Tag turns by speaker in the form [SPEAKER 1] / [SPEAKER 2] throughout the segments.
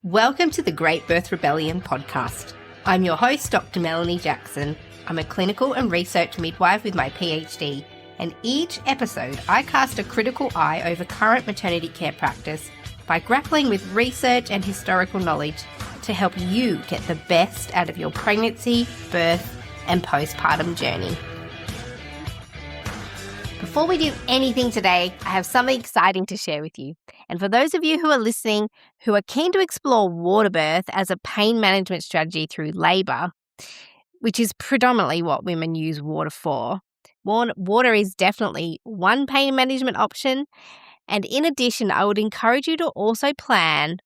[SPEAKER 1] Welcome to the Great Birth Rebellion podcast. I'm your host, Dr. Melanie Jackson. I'm a clinical and research midwife with my PhD, and each episode I cast a critical eye over current maternity care practice by grappling with research and historical knowledge to help you get the best out of your pregnancy, birth, and postpartum journey. Before we do anything today, I have something exciting to share with you. And for those of you who are listening who are keen to explore Waterbirth as a pain management strategy through labour, which is predominantly what women use water for, water is definitely one pain management option. And in addition, I would encourage you to also plan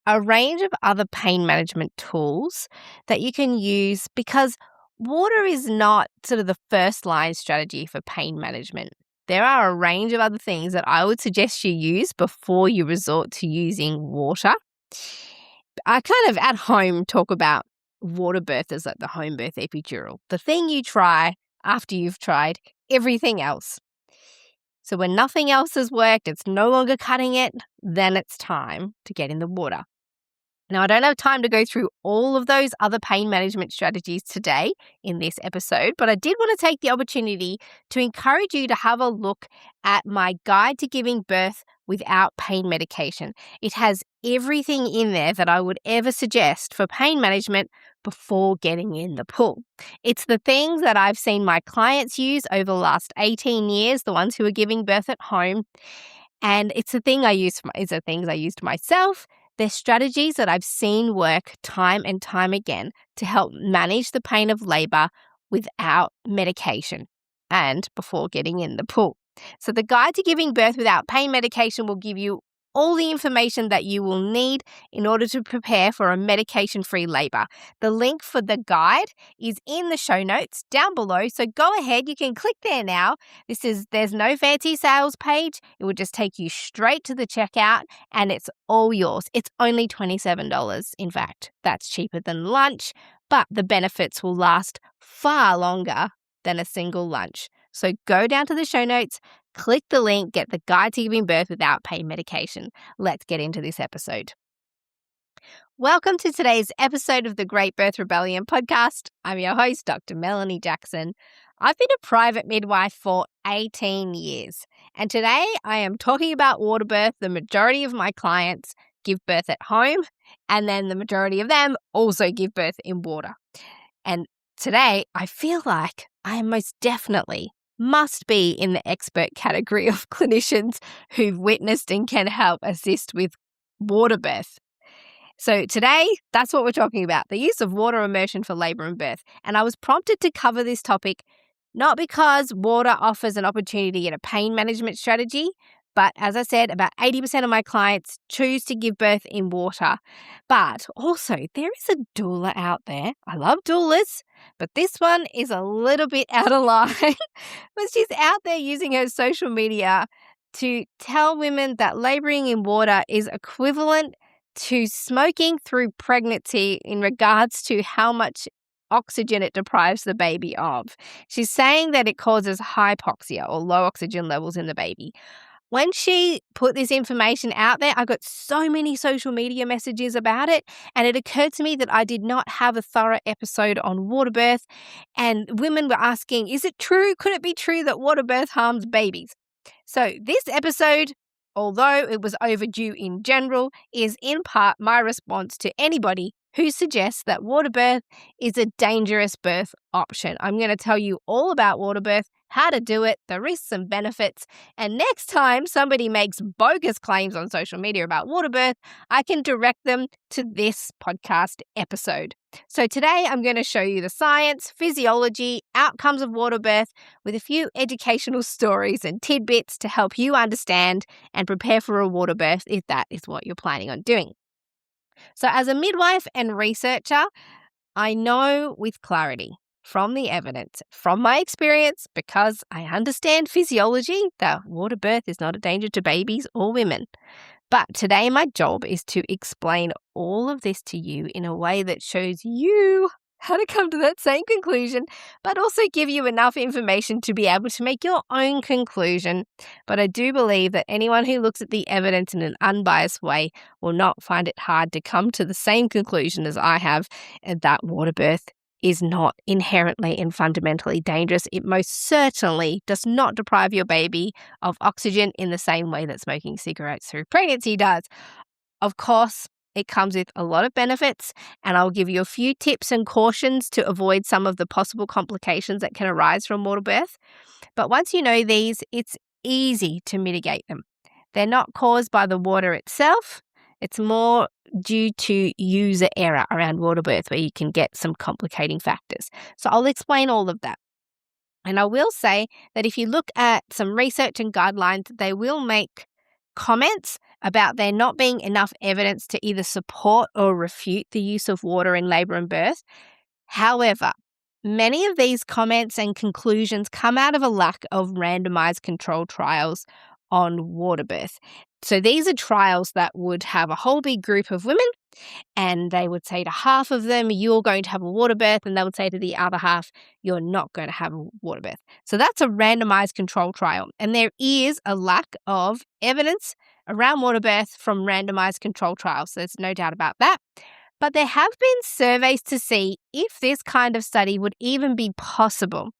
[SPEAKER 1] a range of other pain management tools that you can use, because water is not sort of the first line strategy for pain management. There are a range of other things that I would suggest you use before you resort to using water. I kind of at home talk about Waterbirth as like the home birth epidural, the thing you try after you've tried everything else. So when nothing else has worked, it's no longer cutting it, then it's time to get in the water. Now, I don't have time to go through all of those other pain management strategies today in this episode, but I did want to take the opportunity to encourage you to have a look at my guide to giving birth without pain medication. It has everything in there that I would ever suggest for pain management before getting in the pool. It's the things that I've seen my clients use over the last 18 years, the ones who are giving birth at home, and it's the things I used myself. They're strategies that I've seen work time and time again to help manage the pain of labour without medication and before getting in the pool. So the guide to giving birth without pain medication will give you all the information that you will need in order to prepare for a medication-free labour. The link for the guide is in the show notes down below, so go ahead, you can click there now. There's no fancy sales page. It will just take you straight to the checkout and it's all yours. It's only $27. In fact, that's cheaper than lunch, but the benefits will last far longer than a single lunch. So go down to the show notes, click the link, get the guide to giving birth without pain medication. Let's get into this episode. Welcome to today's episode of the Great Birth Rebellion podcast. I'm your host, Dr. Melanie Jackson. I've been a private midwife for 18 years, and today I am talking about Waterbirth. The majority of my clients give birth at home, and then the majority of them also give birth in water. And today I feel like I most definitely must be in the expert category of clinicians who've witnessed and can help assist with water birth. So today, that's what we're talking about, the use of water immersion for labour and birth. And I was prompted to cover this topic not because water offers an opportunity in a pain management strategy, but as I said, about 80% of my clients choose to give birth in water. But also, there is a doula out there. I love doulas, but this one is a little bit out of line. But she's out there using her social media to tell women that labouring in water is equivalent to smoking through pregnancy in regards to how much oxygen it deprives the baby of. She's saying that it causes hypoxia or low oxygen levels in the baby. When she put this information out there, I got so many social media messages about it, and it occurred to me that I did not have a thorough episode on Waterbirth, and women were asking, is it true? Could it be true that Waterbirth harms babies? So this episode, although it was overdue in general, is in part my response to anybody who suggests that Waterbirth is a dangerous birth option. I'm going to tell you all about Waterbirth, how to do it, the risks and benefits, and next time somebody makes bogus claims on social media about Waterbirth, I can direct them to this podcast episode. So today I'm going to show you the science, physiology, outcomes of Waterbirth with a few educational stories and tidbits to help you understand and prepare for a Waterbirth if that is what you're planning on doing. So as a midwife and researcher, I know with clarity from the evidence, from my experience, because I understand physiology, that water birth is not a danger to babies or women. But today my job is to explain all of this to you in a way that shows you how to come to that same conclusion, but also give you enough information to be able to make your own conclusion. But I do believe that anyone who looks at the evidence in an unbiased way will not find it hard to come to the same conclusion as I have, and that water birth is not inherently and fundamentally dangerous. It most certainly does not deprive your baby of oxygen in the same way that smoking cigarettes through pregnancy does. Of course, it comes with a lot of benefits, and I'll give you a few tips and cautions to avoid some of the possible complications that can arise from water birth. But once you know these, it's easy to mitigate them. They're not caused by the water itself. It's more due to user error around water birth, where you can get some complicating factors. So I'll explain all of that. And I will say that if you look at some research and guidelines, they will make comments about there not being enough evidence to either support or refute the use of water in labour and birth. However, many of these comments and conclusions come out of a lack of randomised controlled trials on water birth. So these are trials that would have a whole big group of women, and they would say to half of them, you're going to have a water birth, and they would say to the other half, you're not going to have a water birth. So that's a randomized control trial. And there is a lack of evidence around water birth from randomized control trials. So there's no doubt about that. But there have been surveys to see if this kind of study would even be possible.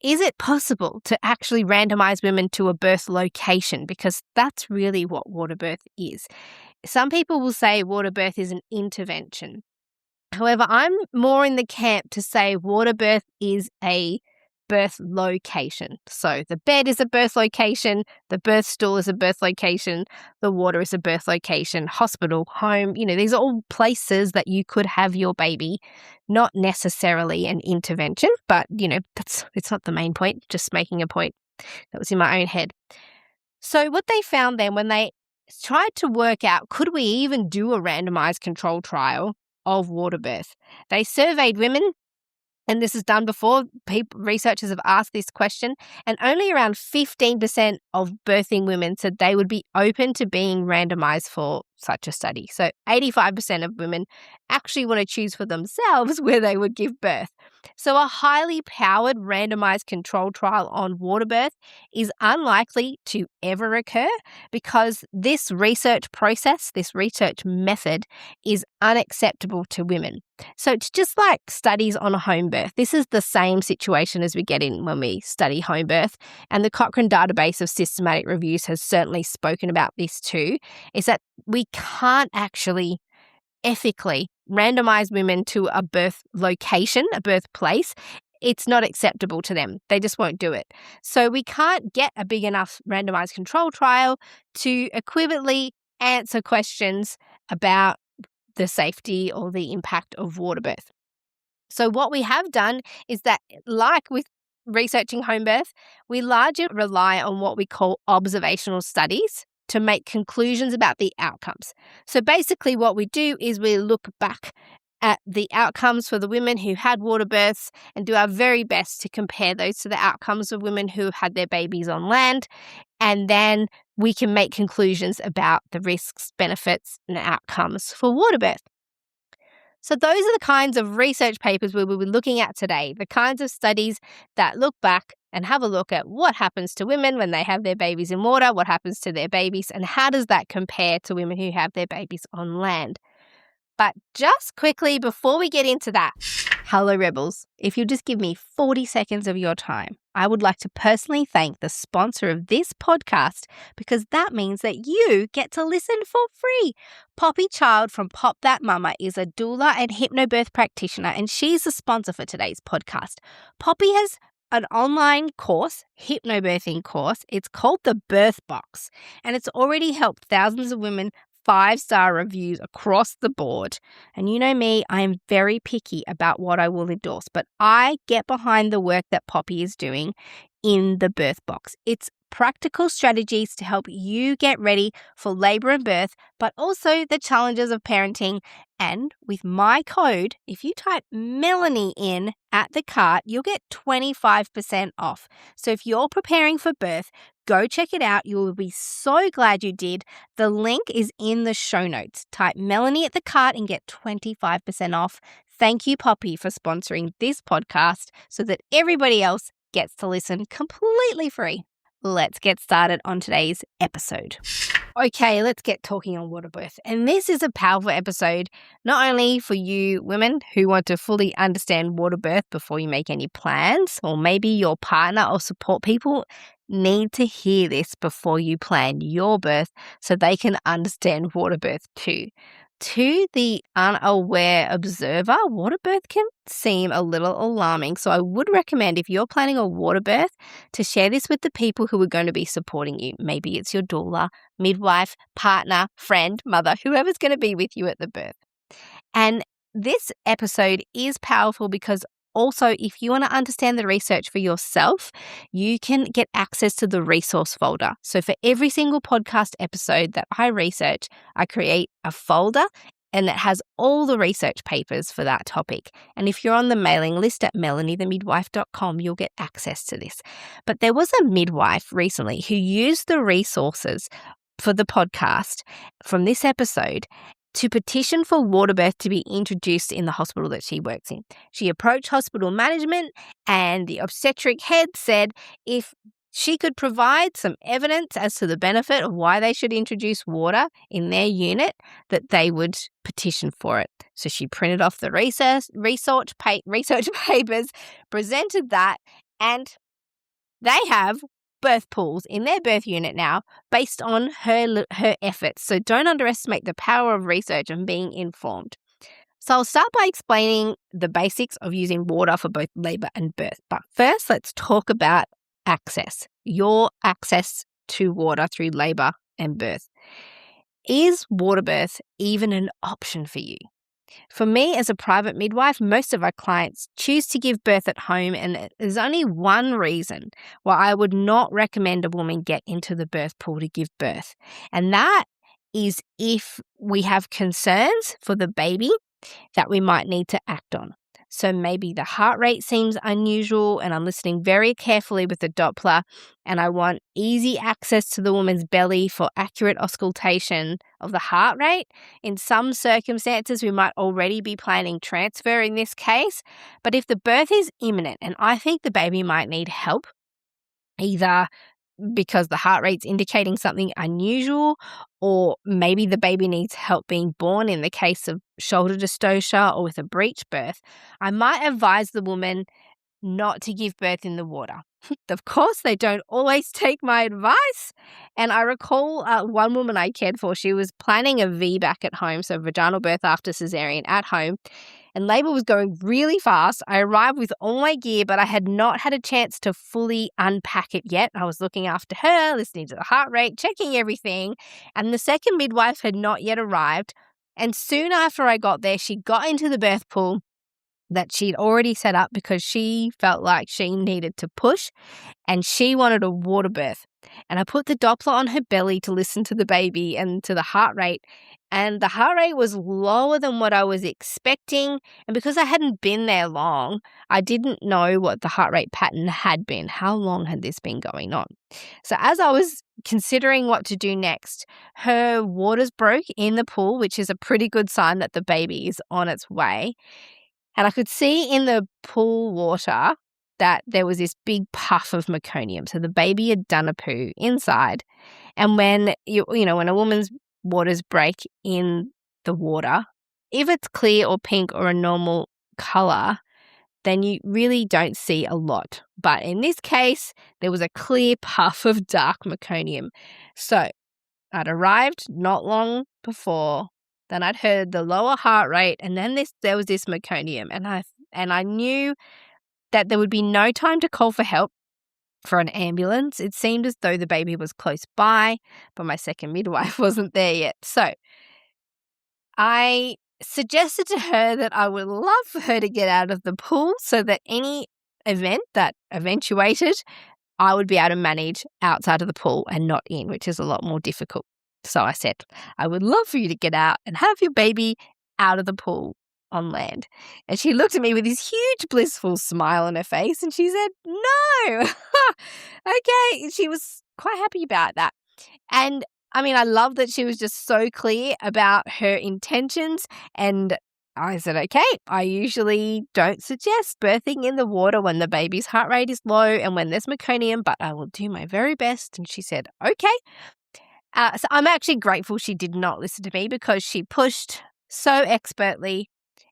[SPEAKER 1] Is it possible to actually randomize women to a birth location? Because that's really what water birth is. Some people will say water birth is an intervention. However, I'm more in the camp to say water birth is a birth location. So the bed is a birth location, the birth stool is a birth location, the water is a birth location, hospital, home, these are all places that you could have your baby, not necessarily an intervention, but it's not the main point, just making a point that was in my own head. So what they found then when they tried to work out, could we even do a randomized control trial of water birth? They surveyed women, and this is done before. Researchers have asked this question, and only around 15% of birthing women said they would be open to being randomized for such a study. So 85% of women actually want to choose for themselves where they would give birth. So a highly powered randomized control trial on water birth is unlikely to ever occur because this research process, this research method is unacceptable to women. So it's just like studies on home birth. This is the same situation as we get in when we study home birth. And the Cochrane database of systematic reviews has certainly spoken about this too, is that we can't actually ethically randomize women to a birth location, a birthplace. It's not acceptable to them. They just won't do it. So we can't get a big enough randomized control trial to equivalently answer questions about the safety or the impact of water birth. So what we have done is that, like with researching home birth, we largely rely on what we call observational studies to make conclusions about the outcomes. So basically what we do is we look back at the outcomes for the women who had water births and do our very best to compare those to the outcomes of women who had their babies on land. And then we can make conclusions about the risks, benefits, and outcomes for water birth. So those are the kinds of research papers we will be looking at today, the kinds of studies that look back and have a look at what happens to women when they have their babies in water, what happens to their babies, and how does that compare to women who have their babies on land. But just quickly before we get into that, hello Rebels, if you'll just give me 40 seconds of your time, I would like to personally thank the sponsor of this podcast because that means that you get to listen for free. Poppy Child from Pop That Mama is a doula and hypnobirth practitioner, and she's the sponsor for today's podcast. Poppy has an online course, hypnobirthing course. It's called the Birth Box, and it's already helped thousands of women 5-star reviews across the board. And you know me, I am very picky about what I will endorse, but I get behind the work that Poppy is doing in the Birth Box. It's practical strategies to help you get ready for labor and birth, but also the challenges of parenting. And with my code, if you type Melanie in at the cart, you'll get 25% off. So if you're preparing for birth, Go check it out. You will be so glad you did. The link is in the show notes. Type Melanie at the cart and get 25% off. Thank you, Poppy, for sponsoring this podcast so that everybody else gets to listen completely free. Let's get started on today's episode. Okay, let's get talking on Waterbirth. And this is a powerful episode, not only for you women who want to fully understand Waterbirth before you make any plans, or maybe your partner or support people need to hear this before you plan your birth so they can understand Waterbirth too. To the unaware observer, Waterbirth can seem a little alarming. So I would recommend, if you're planning a Waterbirth, to share this with the people who are going to be supporting you. Maybe it's your doula, midwife, partner, friend, mother, whoever's going to be with you at the birth. And this episode is powerful because also, if you want to understand the research for yourself, you can get access to the resource folder. So for every single podcast episode that I research, I create a folder and that has all the research papers for that topic. And if you're on the mailing list at melaniethemidwife.com, you'll get access to this. But there was a midwife recently who used the resources for the podcast from this episode to petition for Waterbirth to be introduced in the hospital that she works in. She approached hospital management and the obstetric head said if she could provide some evidence as to the benefit of why they should introduce water in their unit, that they would petition for it. So she printed off the research papers, presented that, and they have birth pools in their birth unit now based on her efforts. So don't underestimate the power of research and being informed. So I'll start by explaining the basics of using water for both labor and birth. But first, let's talk about access, your access to water through labor and birth. Is Waterbirth even an option for you? For me, as a private midwife, most of our clients choose to give birth at home, and there's only one reason why I would not recommend a woman get into the birth pool to give birth, and that is if we have concerns for the baby that we might need to act on. So maybe the heart rate seems unusual and I'm listening very carefully with the Doppler and I want easy access to the woman's belly for accurate auscultation of the heart rate. In some circumstances, we might already be planning transfer in this case. But if the birth is imminent and I think the baby might need help, either because the heart rate's indicating something unusual, or maybe the baby needs help being born in the case of shoulder dystocia or with a breech birth, I might advise the woman not to give birth in the water. Of course, they don't always take my advice. And I recall one woman I cared for, she was planning a VBAC at home, so vaginal birth after cesarean at home, and labor was going really fast. I arrived with all my gear, but I had not had a chance to fully unpack it yet. I was looking after her, listening to the heart rate, checking everything, and the second midwife had not yet arrived. And soon after I got there, she got into the birth pool that she'd already set up because she felt like she needed to push and she wanted a water birth. And I put the Doppler on her belly to listen to the baby and to the heart rate. And the heart rate was lower than what I was expecting. And because I hadn't been there long, I didn't know what the heart rate pattern had been. How long had this been going on? So as I was considering what to do next, her waters broke in the pool, which is a pretty good sign that the baby is on its way. And I could see in the pool water that there was this big puff of meconium. So the baby had done a poo inside. And when when a woman's waters break in the water, if it's clear or pink or a normal color, then you really don't see a lot. But in this case, there was a clear puff of dark meconium. So I'd arrived not long before. Then I'd heard the lower heart rate, and then there was this meconium, and I knew that there would be no time to call for help for an ambulance. It seemed as though the baby was close by, but my second midwife wasn't there yet. So I suggested to her that I would love for her to get out of the pool so that any event that eventuated, I would be able to manage outside of the pool and not in, which is a lot more difficult. So I said, I would love for you to get out and have your baby out of the pool on land. And she looked at me with this huge blissful smile on her face and she said, no. Okay. She was quite happy about that. And I mean, I love that she was just so clear about her intentions. And I said, okay, I usually don't suggest birthing in the water when the baby's heart rate is low and when there's meconium, but I will do my very best. And she said, okay. So I'm actually grateful she did not listen to me because she pushed so expertly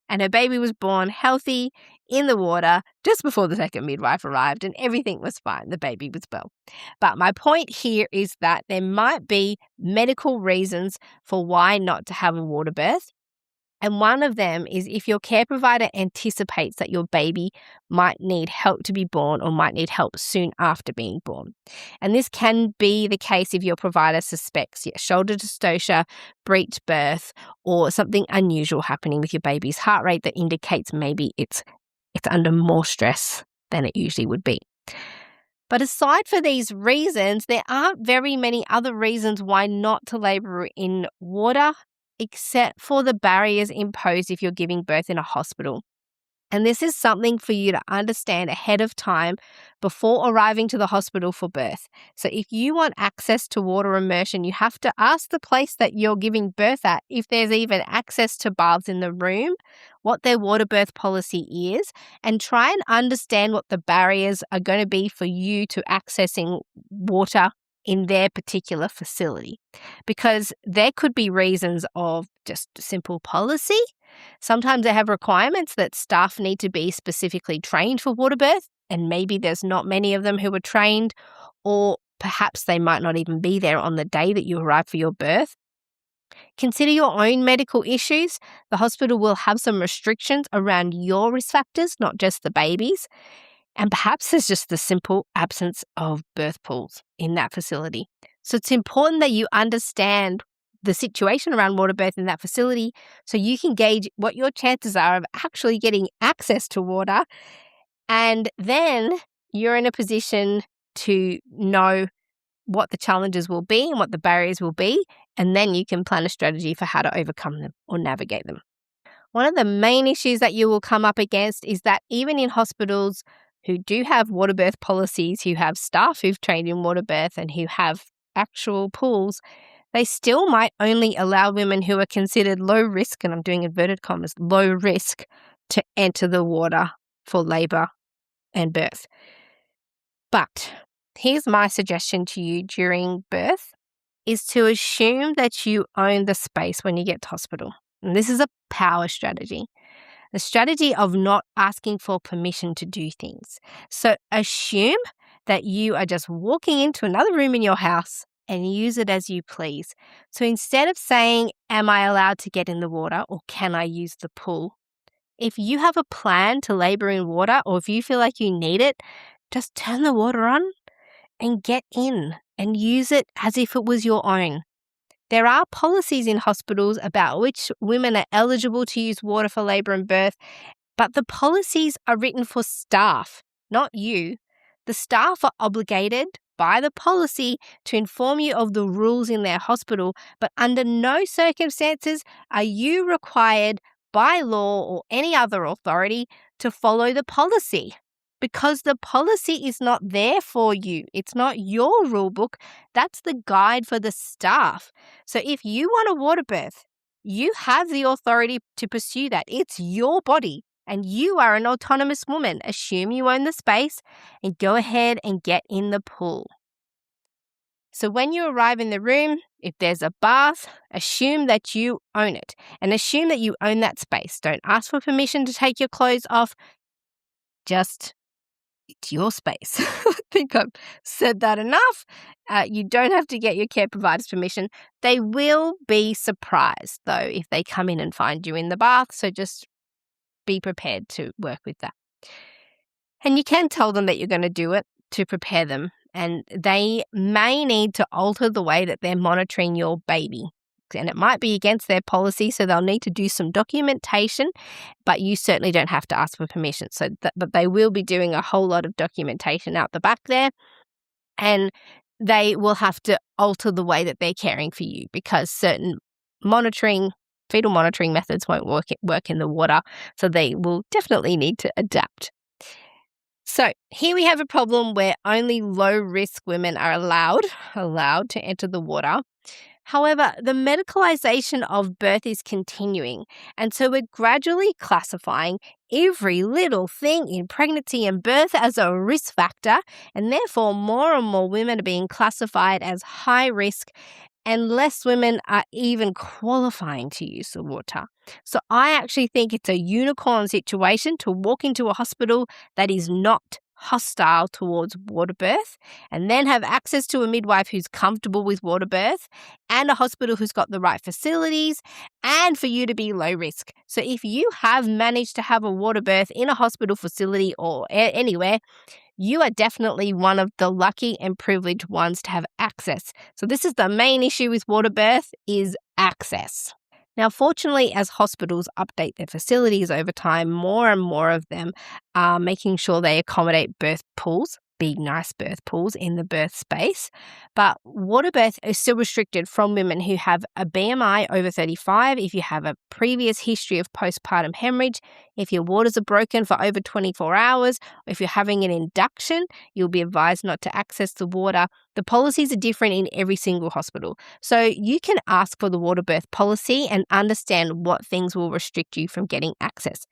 [SPEAKER 1] and her baby was born healthy in the water just before the second midwife arrived and everything was fine. The baby was well. But my point here is that there might be medical reasons for why not to have a water birth. And one of them is if your care provider anticipates that your baby might need help to be born or might need help soon after being born. And this can be the case if your provider suspects shoulder dystocia, breech birth, or something unusual happening with your baby's heart rate that indicates maybe it's under more stress than it usually would be. But aside for these reasons, there aren't very many other reasons why not to labour in water, except for the barriers imposed if you're giving birth in a hospital. And this is something for you to understand ahead of time before arriving to the hospital for birth. So if you want access to water immersion, you have to ask the place that you're giving birth at if there's even access to baths in the room, what their water birth policy is, and try and understand what the barriers are going to be for you to accessing water in their particular facility. Because there could be reasons of just simple policy. Sometimes they have requirements that staff need to be specifically trained for water birth, and maybe there's not many of them who are trained, or perhaps they might not even be there on the day that you arrive for your birth. Consider your own medical issues. The hospital will have some restrictions around your risk factors, not just the baby's. And perhaps there's just the simple absence of birth pools in that facility. So it's important that you understand the situation around water birth in that facility so you can gauge what your chances are of actually getting access to water. And then you're in a position to know what the challenges will be and what the barriers will be. And then you can plan a strategy for how to overcome them or navigate them. One of the main issues that you will come up against is that even in hospitals who do have water birth policies, who have staff who've trained in water birth and who have actual pools, they still might only allow women who are considered low risk, and I'm doing inverted commas, low risk, to enter the water for labour and birth. But here's my suggestion to you during birth is to assume that you own the space when you get to hospital. And this is a power strategy. The strategy of not asking for permission to do things. So assume that you are just walking into another room in your house and use it as you please. So instead of saying, am I allowed to get in the water or can I use the pool? If you have a plan to labour in water or if you feel like you need it, just turn the water on and get in and use it as if it was your own. There are policies in hospitals about which women are eligible to use water for labour and birth, but the policies are written for staff, not you. The staff are obligated by the policy to inform you of the rules in their hospital, but under no circumstances are you required by law or any other authority to follow the policy. Because the policy is not there for you. It's not your rule book. That's the guide for the staff. So if you want a water birth, you have the authority to pursue that. It's your body and you are an autonomous woman. Assume you own the space and go ahead and get in the pool. So when you arrive in the room, if there's a bath, assume that you own it and assume that you own that space. Don't ask for permission to take your clothes off. Just it's your space. I think I've said that enough. You don't have to get your care provider's permission. They will be surprised, though, if they come in and find you in the bath. So just be prepared to work with that. And you can tell them that you're going to do it to prepare them. And they may need to alter the way that they're monitoring your baby. And it might be against their policy, so they'll need to do some documentation, but you certainly don't have to ask for permission. But they will be doing a whole lot of documentation out the back there, and they will have to alter the way that they're caring for you because certain fetal monitoring methods won't work in the water, so they will definitely need to adapt. So here we have a problem where only low-risk women are allowed to enter the water. However, the medicalisation of birth is continuing, and so we're gradually classifying every little thing in pregnancy and birth as a risk factor, and therefore more and more women are being classified as high risk, and less women are even qualifying to use the water. So I actually think it's a unicorn situation to walk into a hospital that is not hostile towards water birth, and then have access to a midwife who's comfortable with water birth, and a hospital who's got the right facilities, and for you to be low risk. So if you have managed to have a water birth in a hospital facility or anywhere, you are definitely one of the lucky and privileged ones to have access. So this is the main issue with water birth, is access. Now, fortunately, as hospitals update their facilities over time, more and more of them are making sure they accommodate birth pools, big, nice birth pools in the birth space. But water birth is still restricted from women who have a BMI over 35, if you have a previous history of postpartum hemorrhage, if your waters are broken for over 24 hours, or if you're having an induction, you'll be advised not to access the water. The policies are different in every single hospital. So you can ask for the water birth policy and understand what things will restrict you from getting access.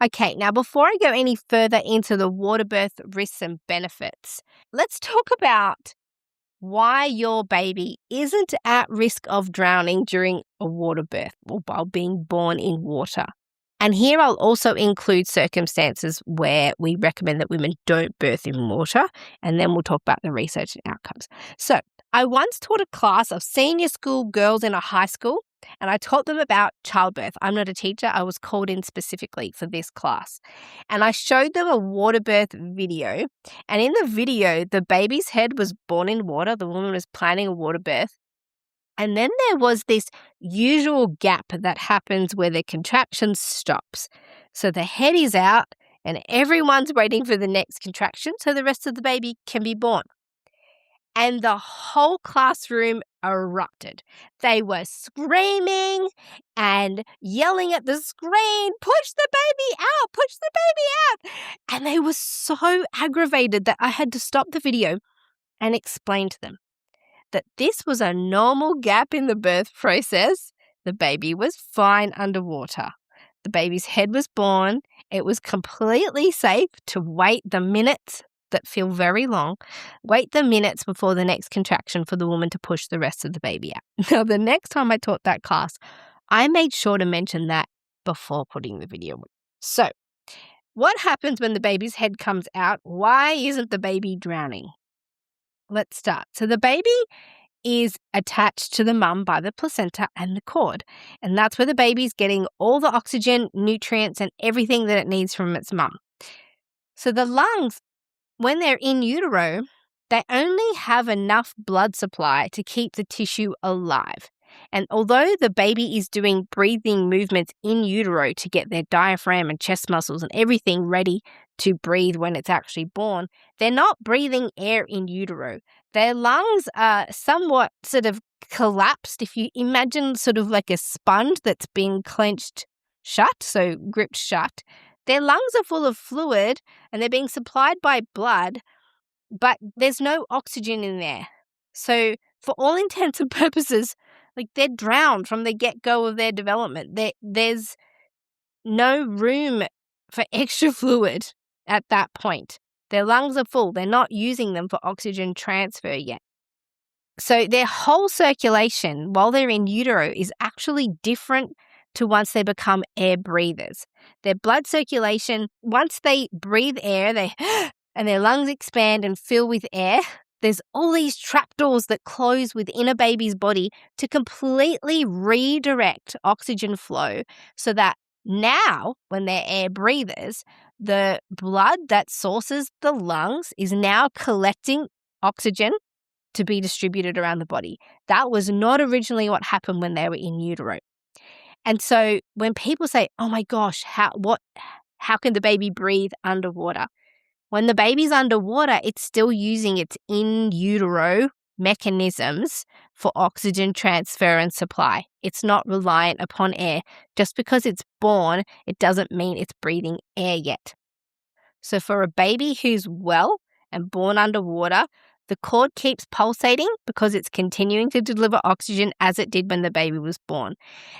[SPEAKER 1] Okay, now before I go any further into the water birth risks and benefits, let's talk about why your baby isn't at risk of drowning during a water birth or while being born in water. And here I'll also include circumstances where we recommend that women don't birth in water, and then we'll talk about the research and outcomes. So I once taught a class of senior school girls in a high school, and I taught them about childbirth. I'm not a teacher. I was called in specifically for this class. And I showed them a water birth video. And in the video, the baby's head was born in water. The woman was planning a water birth. And then there was this usual gap that happens where the contraction stops. So the head is out and everyone's waiting for the next contraction so the rest of the baby can be born. And the whole classroom erupted. They were screaming and yelling at the screen, "Push the baby out, push the baby out." And they were so aggravated that I had to stop the video and explain to them that this was a normal gap in the birth process. The baby was fine underwater. The baby's head was born. It was completely safe to wait the minutes that feel very long, wait the minutes before the next contraction for the woman to push the rest of the baby out. Now, the next time I taught that class, I made sure to mention that before putting the video on. So, what happens when the baby's head comes out? Why isn't the baby drowning? Let's start. So the baby is attached to the mum by the placenta and the cord, and that's where the baby's getting all the oxygen, nutrients, and everything that it needs from its mum. So the lungs, when they're in utero, they only have enough blood supply to keep the tissue alive. And although the baby is doing breathing movements in utero to get their diaphragm and chest muscles and everything ready to breathe when it's actually born, they're not breathing air in utero. Their lungs are somewhat sort of collapsed. If you imagine sort of like a sponge that's been clenched shut, so gripped shut, their lungs are full of fluid and they're being supplied by blood, but there's no oxygen in there. So for all intents and purposes, like they're drowned from the get-go of their development. There's no room for extra fluid at that point. Their lungs are full. They're not using them for oxygen transfer yet. So their whole circulation while they're in utero is actually different to once they become air breathers. Their blood circulation, once they breathe air, and their lungs expand and fill with air, there's all these trapdoors that close within a baby's body to completely redirect oxygen flow so that now, when they're air breathers, the blood that sources the lungs is now collecting oxygen to be distributed around the body. That was not originally what happened when they were in utero. And so when people say, "Oh my gosh, how can the baby breathe underwater?" When the baby's underwater, it's still using its in utero mechanisms for oxygen transfer and supply. It's not reliant upon air. Just because it's born, it doesn't mean it's breathing air yet. So for a baby who's well and born underwater, the cord keeps pulsating because it's continuing to deliver oxygen as it did when the baby was born.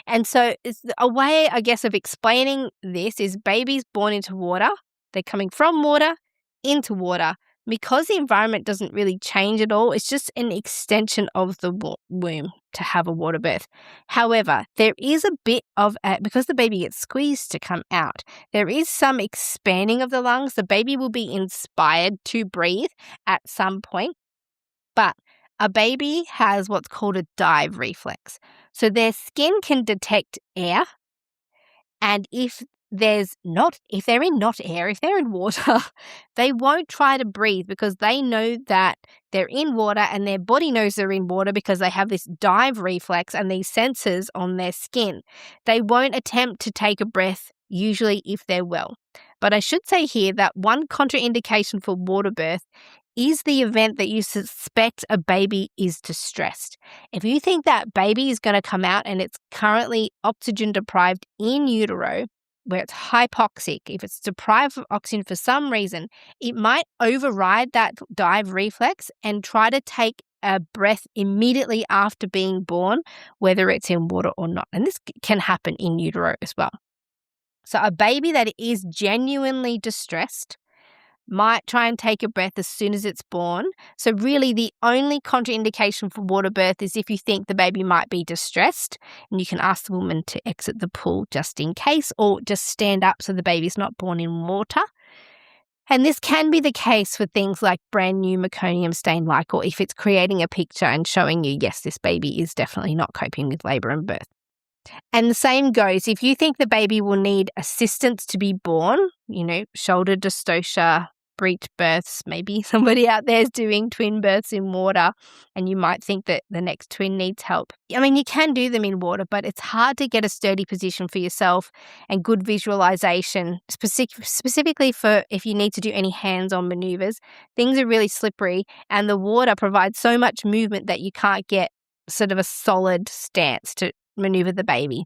[SPEAKER 1] And so it's a way, I guess, of explaining this is babies born into water, they're coming from water into water. Because the environment doesn't really change at all, it's just an extension of the womb to have a water birth. However, there is a bit of, because the baby gets squeezed to come out, there is some expanding of the lungs. The baby will be inspired to breathe at some point, but a baby has what's called a dive reflex. So their skin can detect air, and if they're in water, they won't try to breathe because they know that they're in water, and their body knows they're in water because they have this dive reflex and these sensors on their skin. They won't attempt to take a breath, usually if they're well. But I should say here that one contraindication for water birth is the event that you suspect a baby is distressed. If you think that baby is going to come out and it's currently oxygen deprived in utero, where it's hypoxic, if it's deprived of oxygen for some reason, it might override that dive reflex and try to take a breath immediately after being born, whether it's in water or not. And this can happen in utero as well. So a baby that is genuinely distressed might try and take a breath as soon as it's born. So really the only contraindication for water birth is if you think the baby might be distressed, and you can ask the woman to exit the pool just in case, or just stand up so the baby's not born in water. And this can be the case for things like brand new meconium stained lice, or if it's creating a picture and showing you, yes, this baby is definitely not coping with labour and birth. And the same goes if you think the baby will need assistance to be born, shoulder dystocia, breech births, maybe somebody out there is doing twin births in water, and you might think that the next twin needs help. I mean, you can do them in water, but it's hard to get a sturdy position for yourself and good visualization, specifically for if you need to do any hands-on maneuvers. Things are really slippery, and the water provides so much movement that you can't get sort of a solid stance to maneuver the baby.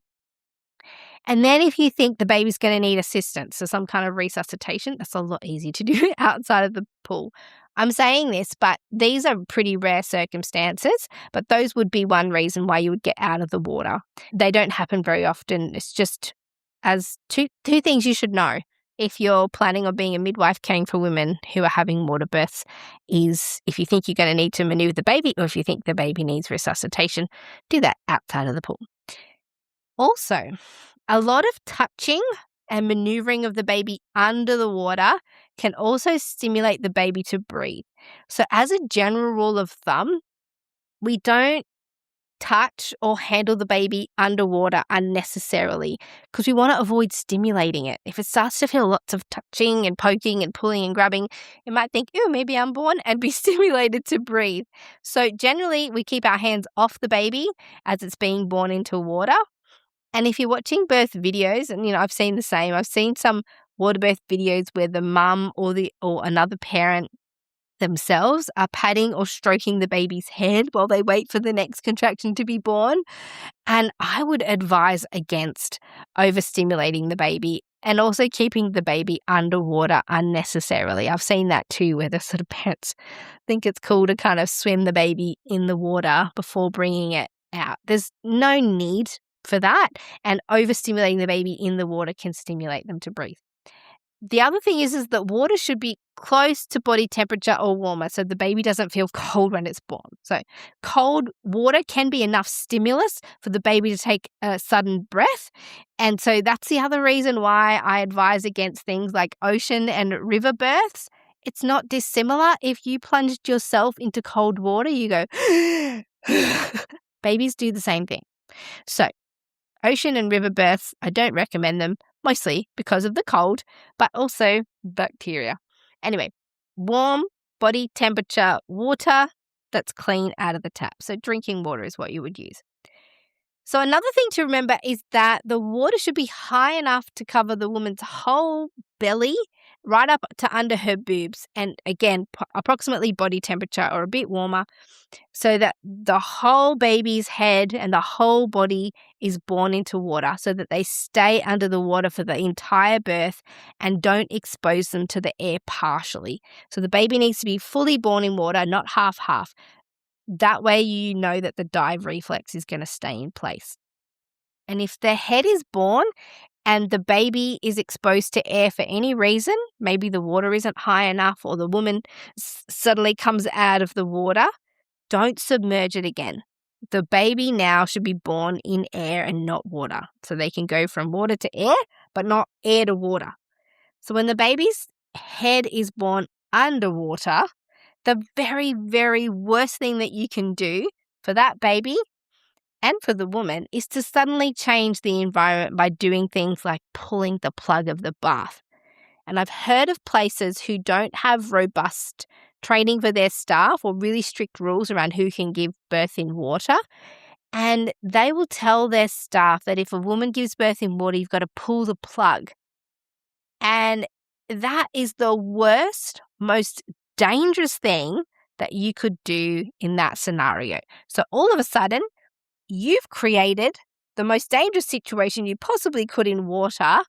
[SPEAKER 1] And then if you think the baby's going to need assistance, so some kind of resuscitation, that's a lot easier to do outside of the pool. I'm saying this, but these are pretty rare circumstances, but those would be one reason why you would get out of the water. They don't happen very often. It's just as two things you should know if you're planning on being a midwife caring for women who are having water births is if you think you're going to need to maneuver the baby, or if you think the baby needs resuscitation, do that outside of the pool. Also, a lot of touching and maneuvering of the baby under the water can also stimulate the baby to breathe. So as a general rule of thumb, we don't touch or handle the baby underwater unnecessarily because we want to avoid stimulating it. If it starts to feel lots of touching and poking and pulling and grabbing, it might think, oh, maybe I'm born, and be stimulated to breathe. So generally, we keep our hands off the baby as it's being born into water. And if you're watching birth videos, and I've seen the same, I've seen some water birth videos where the mum or another parent themselves are patting or stroking the baby's head while they wait for the next contraction to be born. And I would advise against overstimulating the baby and also keeping the baby underwater unnecessarily. I've seen that too, where the sort of parents think it's cool to kind of swim the baby in the water before bringing it out. There's no need for that, and overstimulating the baby in the water can stimulate them to breathe. The other thing is that water should be close to body temperature or warmer so the baby doesn't feel cold when it's born. So cold water can be enough stimulus for the baby to take a sudden breath. And so that's the other reason why I advise against things like ocean and river births. It's not dissimilar. If you plunged yourself into cold water, you go, babies do the same thing. So ocean and river births, I don't recommend them, mostly because of the cold, but also bacteria. Anyway, warm body temperature water that's clean out of the tap. So drinking water is what you would use. So another thing to remember is that the water should be high enough to cover the woman's whole belly right up to under her boobs, and again, approximately body temperature or a bit warmer, so that the whole baby's head and the whole body is born into water, so that they stay under the water for the entire birth and don't expose them to the air partially. So the baby needs to be fully born in water, not half-half. That way you know that the dive reflex is going to stay in place. And if the head is born and the baby is exposed to air for any reason, maybe the water isn't high enough or the woman suddenly comes out of the water, don't submerge it again. The baby now should be born in air and not water. So they can go from water to air, but not air to water. So when the baby's head is born underwater, the very, very worst thing that you can do for that baby and for the woman is to suddenly change the environment by doing things like pulling the plug of the bath. And I've heard of places who don't have robust training for their staff or really strict rules around who can give birth in water. And they will tell their staff that if a woman gives birth in water, you've got to pull the plug. And that is the worst, most dangerous thing that you could do in that scenario. So all of a sudden, you've created the most dangerous situation you possibly could in water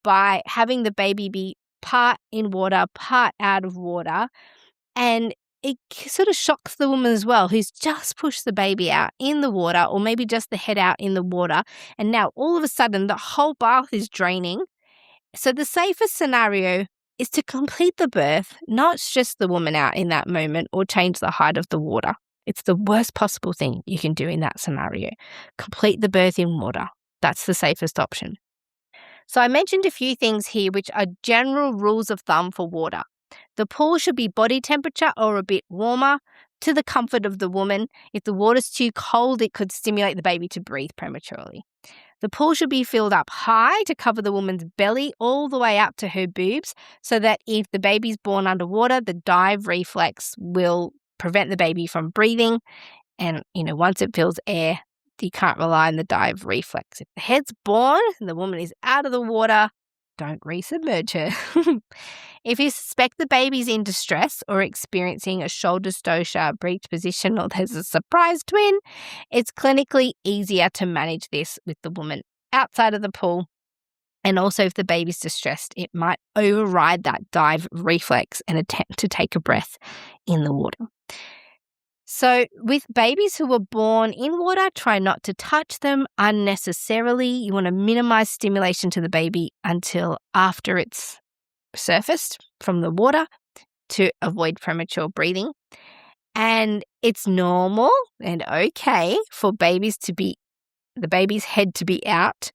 [SPEAKER 1] by having the baby be part in water, part out of water. And it sort of shocks the woman as well, who's just pushed the baby out in the water, or maybe just the head out in the water. And now all of a sudden the whole bath is draining. So the safest scenario is to complete the birth, not just the woman out in that moment or change the height of the water. It's the worst possible thing you can do in that scenario. Complete the birth in water. That's the safest option. So I mentioned a few things here which are general rules of thumb for water. The pool should be body temperature or a bit warmer to the comfort of the woman. If the water's too cold, it could stimulate the baby to breathe prematurely. The pool should be filled up high to cover the woman's belly all the way up to her boobs, so that if the baby's born underwater, the dive reflex will prevent the baby from breathing. And, once it fills air, you can't rely on the dive reflex. If the head's born and the woman is out of the water, don't resubmerge her. If you suspect the baby's in distress or experiencing a shoulder stocia, breech position, or there's a surprise twin, it's clinically easier to manage this with the woman outside of the pool. And also if the baby's distressed, it might override that dive reflex and attempt to take a breath in the water. So with babies who were born in water, try not to touch them unnecessarily. You want to minimize stimulation to the baby until after it's surfaced from the water to avoid premature breathing. And it's normal and okay for the baby's head to be out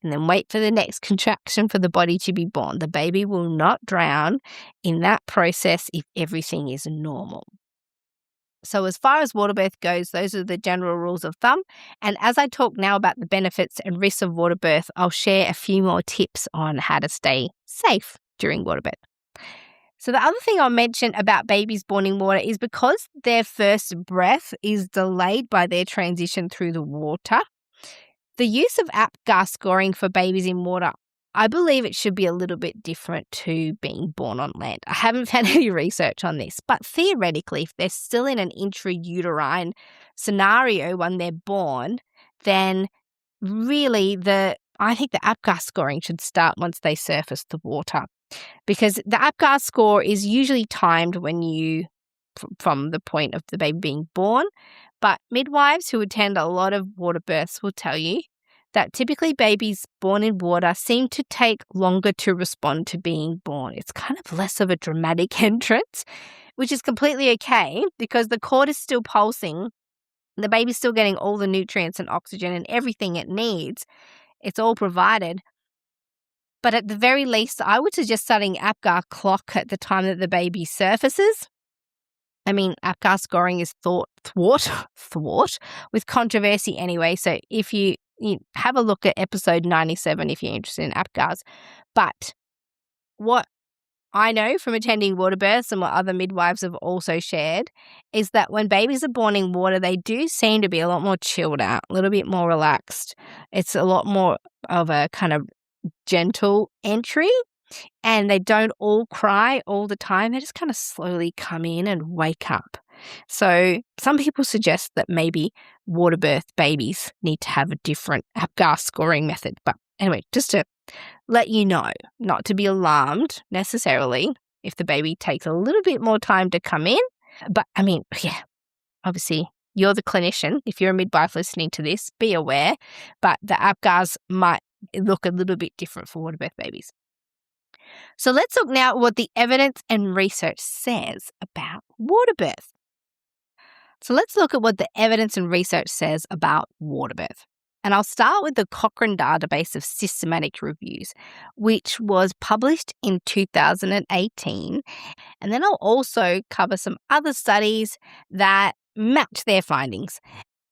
[SPEAKER 1] and then wait for the next contraction for the body to be born. The baby will not drown in that process if everything is normal. So as far as water birth goes, those are the general rules of thumb. And as I talk now about the benefits and risks of water birth, I'll share a few more tips on how to stay safe during water birth. So the other thing I'll mention about babies born in water is because their first breath is delayed by their transition through the water, the use of APGAR scoring for babies in water, I believe it should be a little bit different to being born on land. I haven't found any research on this, but theoretically, if they're still in an intrauterine scenario when they're born, then really I think the APGAR scoring should start once they surface the water, because the APGAR score is usually timed from the point of the baby being born. But midwives who attend a lot of water births will tell you that typically babies born in water seem to take longer to respond to being born. It's kind of less of a dramatic entrance, which is completely okay because the cord is still pulsing. The baby's still getting all the nutrients and oxygen and everything it needs. It's all provided. But at the very least, I would suggest starting APGAR clock at the time that the baby surfaces. I mean, APGAR scoring is thought with controversy anyway. So if you have a look at episode 97 if you're interested in APGARs. But what I know from attending water births and what other midwives have also shared is that when babies are born in water, they do seem to be a lot more chilled out, a little bit more relaxed. It's a lot more of a kind of gentle entry. and they don't all cry all the time. They just kind of slowly come in and wake up. So some people suggest that maybe water birth babies need to have a different APGAR scoring method. But anyway, just to let you know, not to be alarmed necessarily if the baby takes a little bit more time to come in. But I mean, yeah, obviously you're the clinician. If you're a midwife listening to this, be aware. But the APGARs might look a little bit different for water birth babies. So let's look now at what the evidence and research says about water birth. So let's look at what the evidence and research says about water birth. And I'll start with the Cochrane database of systematic reviews, which was published in 2018. And then I'll also cover some other studies that match their findings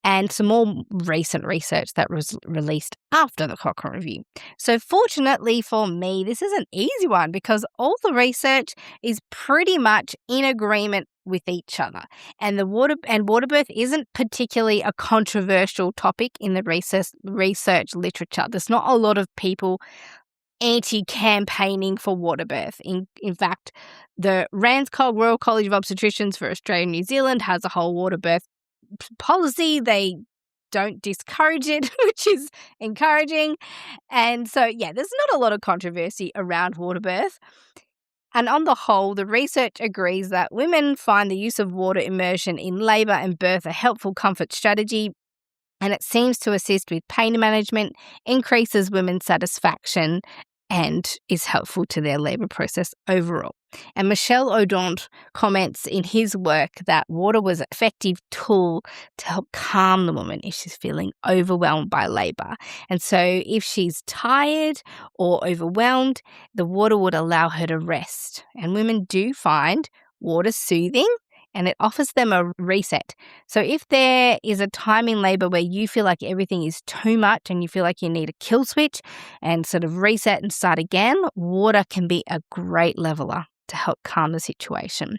[SPEAKER 1] and some more recent research that was released after the Cochrane Review. So fortunately for me, this is an easy one because all the research is pretty much in agreement with each other. And water birth isn't particularly a controversial topic in the research literature. There's not a lot of people anti-campaigning for water birth. In fact, the RANZCOG, Royal College of Obstetricians for Australia and New Zealand, has a whole water birth policy. They don't discourage it, which is encouraging. And so, yeah, there's not a lot of controversy around water birth. And on the whole, the research agrees that women find the use of water immersion in labour and birth a helpful comfort strategy, and it seems to assist with pain management, increases women's satisfaction, and is helpful to their labour process overall. And Michel Audant comments in his work that water was an effective tool to help calm the woman if she's feeling overwhelmed by labour. And so if she's tired or overwhelmed, the water would allow her to rest. And women do find water soothing, and it offers them a reset. So if there is a time in labour where you feel like everything is too much and you feel like you need a kill switch and sort of reset and start again, water can be a great leveler to help calm the situation.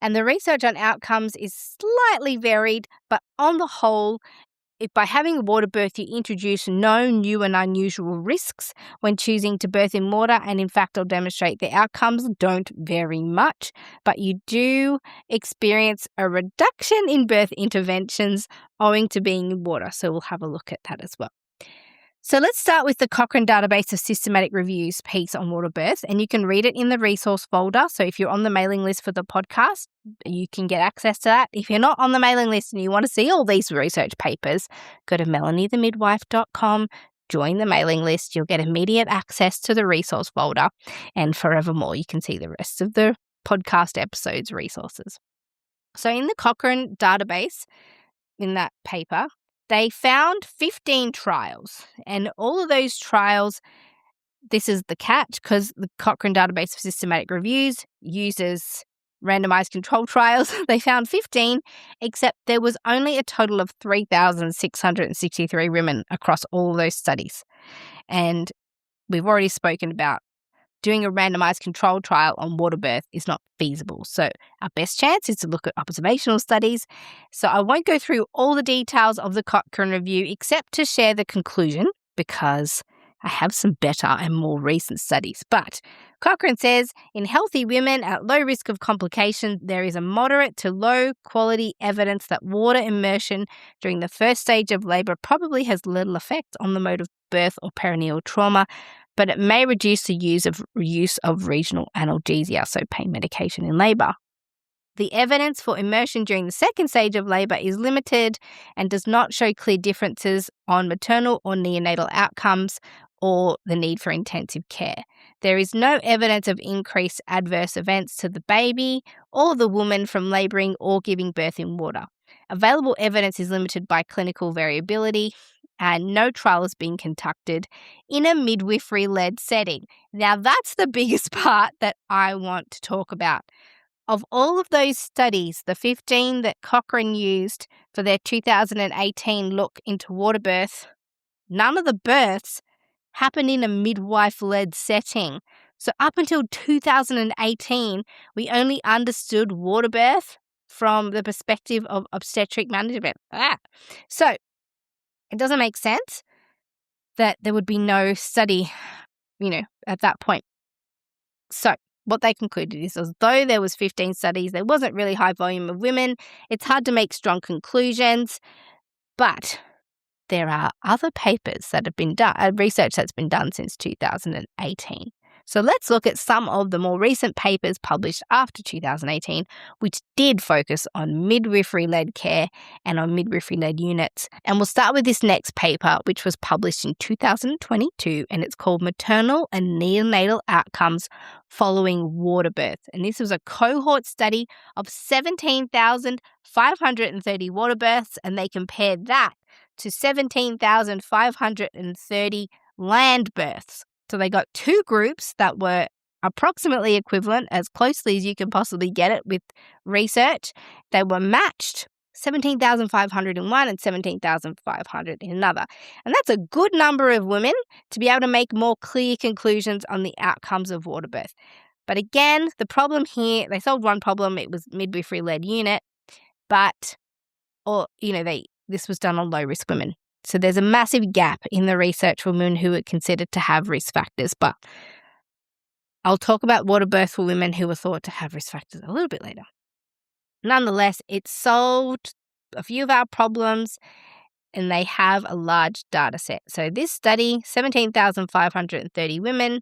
[SPEAKER 1] And the research on outcomes is slightly varied, but on the whole, if by having a water birth, you introduce no new and unusual risks when choosing to birth in water, and in fact, I'll demonstrate the outcomes don't vary much, but you do experience a reduction in birth interventions owing to being in water. So we'll have a look at that as well. So let's start with the Cochrane database of systematic reviews piece on water birth, and you can read it in the resource folder. So if you're on the mailing list for the podcast, you can get access to that. If you're not on the mailing list and you want to see all these research papers, go to melaniethemidwife.com, join the mailing list. You'll get immediate access to the resource folder, and forevermore, you can see the rest of the podcast episodes resources. So in the Cochrane database, in that paper, they found 15 trials, and all of those trials, this is the catch, because the Cochrane database of systematic reviews uses randomized controlled trials. They found 15, except there was only a total of 3,663 women across all of those studies. And we've already spoken about doing a randomized controlled trial on water birth is not feasible. So our best chance is to look at observational studies. So I won't go through all the details of the Cochrane review except to share the conclusion, because I have some better and more recent studies. But Cochrane says, in healthy women at low risk of complications, there is a moderate to low quality evidence that water immersion during the first stage of labour probably has little effect on the mode of birth or perineal trauma, but it may reduce the use of regional analgesia, so pain medication in labour. The evidence for immersion during the second stage of labour is limited and does not show clear differences on maternal or neonatal outcomes or the need for intensive care. There is no evidence of increased adverse events to the baby or the woman from labouring or giving birth in water. Available evidence is limited by clinical variability, and no trial is being conducted in a midwifery-led setting. Now, that's the biggest part that I want to talk about. Of all of those studies, the 15 that Cochrane used for their 2018 look into water birth, none of the births happened in a midwife-led setting. So up until 2018, we only understood water birth from the perspective of obstetric management. So it doesn't make sense that there would be no study, at that point. So what they concluded is, although there was 15 studies, there wasn't really high volume of women. It's hard to make strong conclusions, but there are other papers that have been done, research that's been done since 2018. So let's look at some of the more recent papers published after 2018, which did focus on midwifery-led care and on midwifery-led units. And we'll start with this next paper, which was published in 2022, and it's called Maternal and Neonatal Outcomes Following Waterbirth. And this was a cohort study of 17,530 waterbirths, and they compared that to 17,530 land births. So they got two groups that were approximately equivalent, as closely as you can possibly get it with research. They were matched, 17,500 in one and 17,500 in another. And that's a good number of women to be able to make more clear conclusions on the outcomes of waterbirth. But again, the problem here, they solved one problem. It was midwifery-led unit, but, this was done on low-risk women. So there's a massive gap in the research for women who are considered to have risk factors. But I'll talk about waterbirth for women who are thought to have risk factors a little bit later. Nonetheless, it solved a few of our problems, and they have a large data set. So this study, 17,530 women,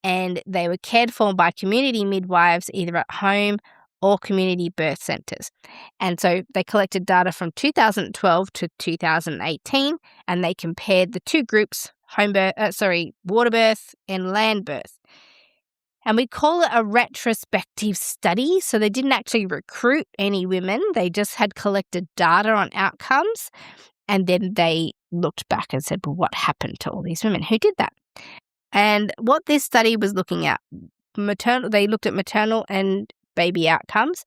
[SPEAKER 1] and they were cared for by community midwives either at home or community birth centres. And so they collected data from 2012 to 2018, and they compared the two groups, waterbirth and land birth. And we call it a retrospective study. So they didn't actually recruit any women. They just had collected data on outcomes, and then they looked back and said, well, what happened to all these women? Who did that? And what this study was looking at, they looked at maternal and baby outcomes.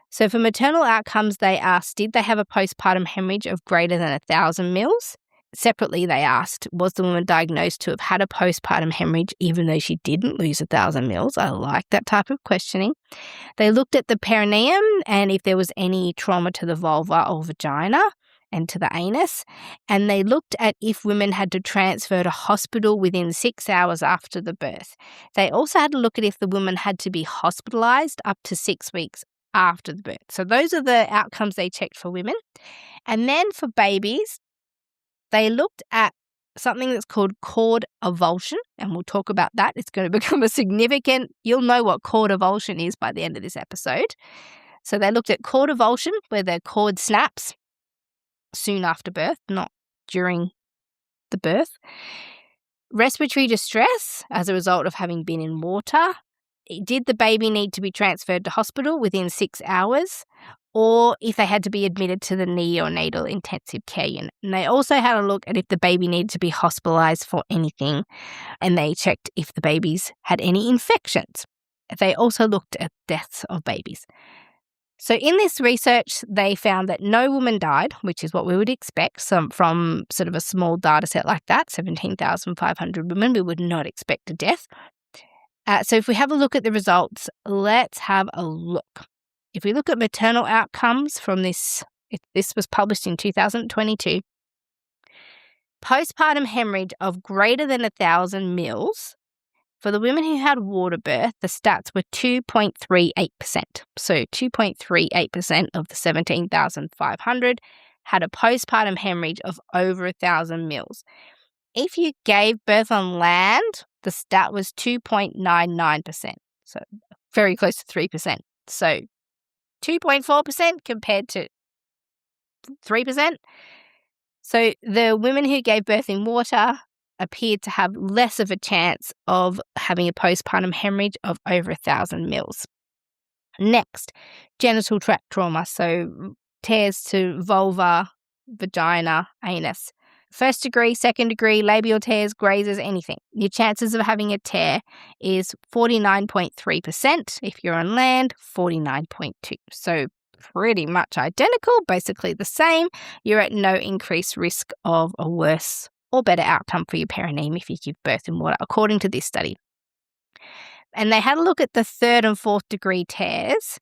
[SPEAKER 1] So for maternal outcomes, they asked, did they have a postpartum hemorrhage of greater than 1,000 mils? Separately, they asked, was the woman diagnosed to have had a postpartum hemorrhage even though she didn't lose 1,000 mils? I like that type of questioning. They looked at the perineum and if there was any trauma to the vulva or vagina and to the anus. And they looked at if women had to transfer to hospital within 6 hours after the birth. They also had to look at if the woman had to be hospitalised up to 6 weeks after the birth. So those are the outcomes they checked for women. And then for babies, they looked at something that's called cord avulsion, and we'll talk about that. It's going to become you'll know what cord avulsion is by the end of this episode. So they looked at cord avulsion, where the cord snaps soon after birth, not during the birth. Respiratory distress as a result of having been in water. Did the baby need to be transferred to hospital within 6 hours? Or if they had to be admitted to the neonatal intensive care unit. And they also had a look at if the baby needed to be hospitalised for anything, and they checked if the babies had any infections. They also looked at deaths of babies. So in this research, they found that no woman died, which is what we would expect from sort of a small data set like that, 17,500 women. We would not expect a death. So if we have a look at the results, let's have a look. If we look at maternal outcomes from this was published in 2022, postpartum hemorrhage of greater than 1,000 mils, for the women who had waterbirth, the stats were 2.38%. So 2.38% of the 17,500 had a postpartum hemorrhage of over 1,000 mils. If you gave birth on land, the stat was 2.99%. So very close to 3%. So 2.4% compared to 3%. So the women who gave birth in water appeared to have less of a chance of having a postpartum hemorrhage of over 1,000 mils. Next, genital tract trauma, so tears to vulva, vagina, anus. First degree, second degree, labial tears, grazes, anything. Your chances of having a tear is 49.3%. If you're on land, 49.2%. So pretty much identical, basically the same. You're at no increased risk of a worse or better outcome for your perineum if you give birth in water, according to this study. And they had a look at the third and fourth degree tears.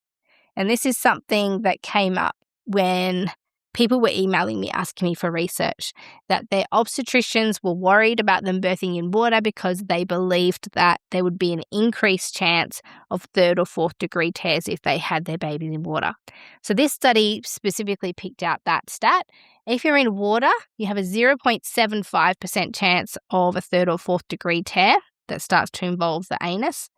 [SPEAKER 1] And this is something that came up when people were emailing me asking me for research, that their obstetricians were worried about them birthing in water because they believed that there would be an increased chance of 3rd or 4th degree tears if they had their babies in water. So this study specifically picked out that stat. If you're in water, you have a 0.75% chance of a 3rd or 4th degree tear that starts to involve the anus.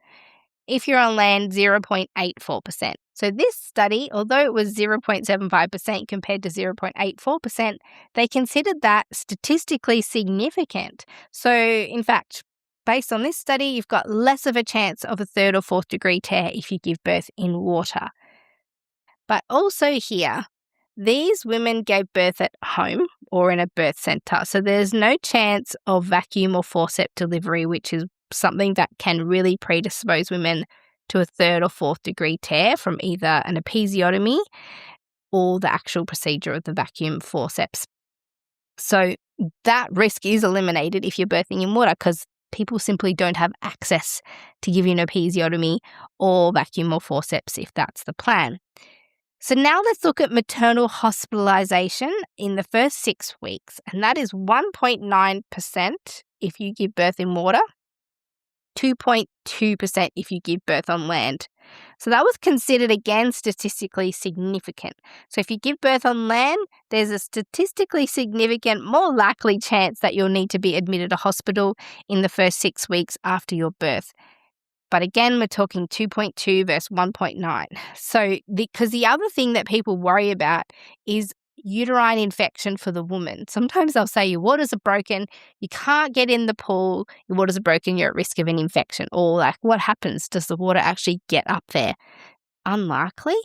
[SPEAKER 1] If you're on land, 0.84%. So this study, although it was 0.75% compared to 0.84%, they considered that statistically significant. So in fact, based on this study, you've got less of a chance of a 3rd or 4th degree tear if you give birth in water. But also here, these women gave birth at home or in a birth centre. So there's no chance of vacuum or forceps delivery, which is something that can really predispose women to a 3rd or 4th degree tear from either an episiotomy or the actual procedure of the vacuum forceps. So that risk is eliminated if you're birthing in water because people simply don't have access to give you an episiotomy or vacuum or forceps if that's the plan. So now let's look at maternal hospitalisation in the first 6 weeks, and that is 1.9% if you give birth in water, 2.2% if you give birth on land. So that was considered again statistically significant. So if you give birth on land, there's a statistically significant, more likely chance that you'll need to be admitted to hospital in the first 6 weeks after your birth. But again, we're talking 2.2 versus 1.9. So because the other thing that people worry about is uterine infection for the woman. Sometimes they'll say your waters are broken, you can't get in the pool, your waters are broken, you're at risk of an infection. Or like, what happens? Does the water actually get up there? Unlikely.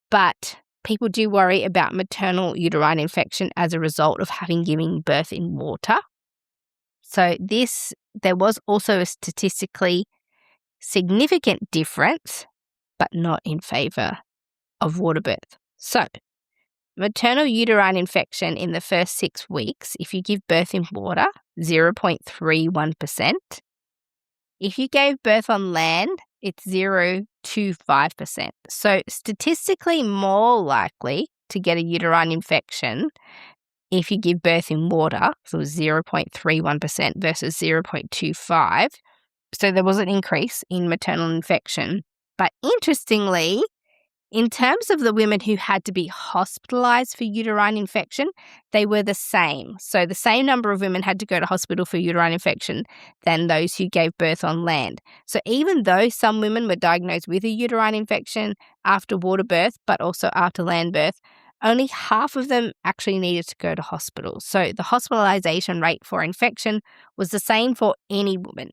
[SPEAKER 1] But people do worry about maternal uterine infection as a result of having given birth in water. So there was also a statistically significant difference, but not in favour of water birth. So maternal uterine infection in the first 6 weeks, if you give birth in water, 0.31%. If you gave birth on land, it's 0.25%. So statistically more likely to get a uterine infection if you give birth in water, so 0.31% versus 0.25%. So there was an increase in maternal infection. But interestingly, in terms of the women who had to be hospitalised for uterine infection, they were the same. So the same number of women had to go to hospital for uterine infection than those who gave birth on land. So even though some women were diagnosed with a uterine infection after water birth, but also after land birth, only half of them actually needed to go to hospital. So the hospitalisation rate for infection was the same for any woman.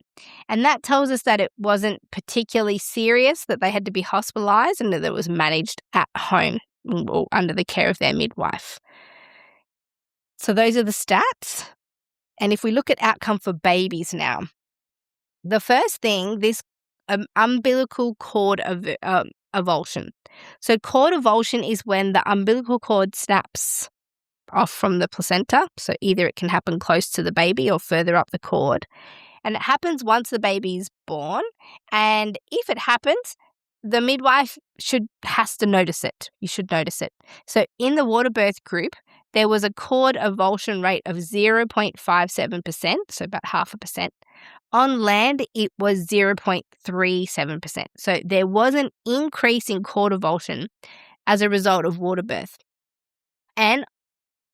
[SPEAKER 1] And that tells us that it wasn't particularly serious, that they had to be hospitalised and that it was managed at home or under the care of their midwife. So those are the stats. And if we look at outcome for babies now, the first thing, this umbilical cord avulsion. So cord avulsion is when the umbilical cord snaps off from the placenta. So either it can happen close to the baby or further up the cord. And it happens once the baby is born. And if it happens, the midwife has to notice it. You should notice it. So in the Waterbirth group, there was a cord avulsion rate of 0.57%, so about 0.5%. On land, it was 0.37%. So there was an increase in cord avulsion as a result of water birth. And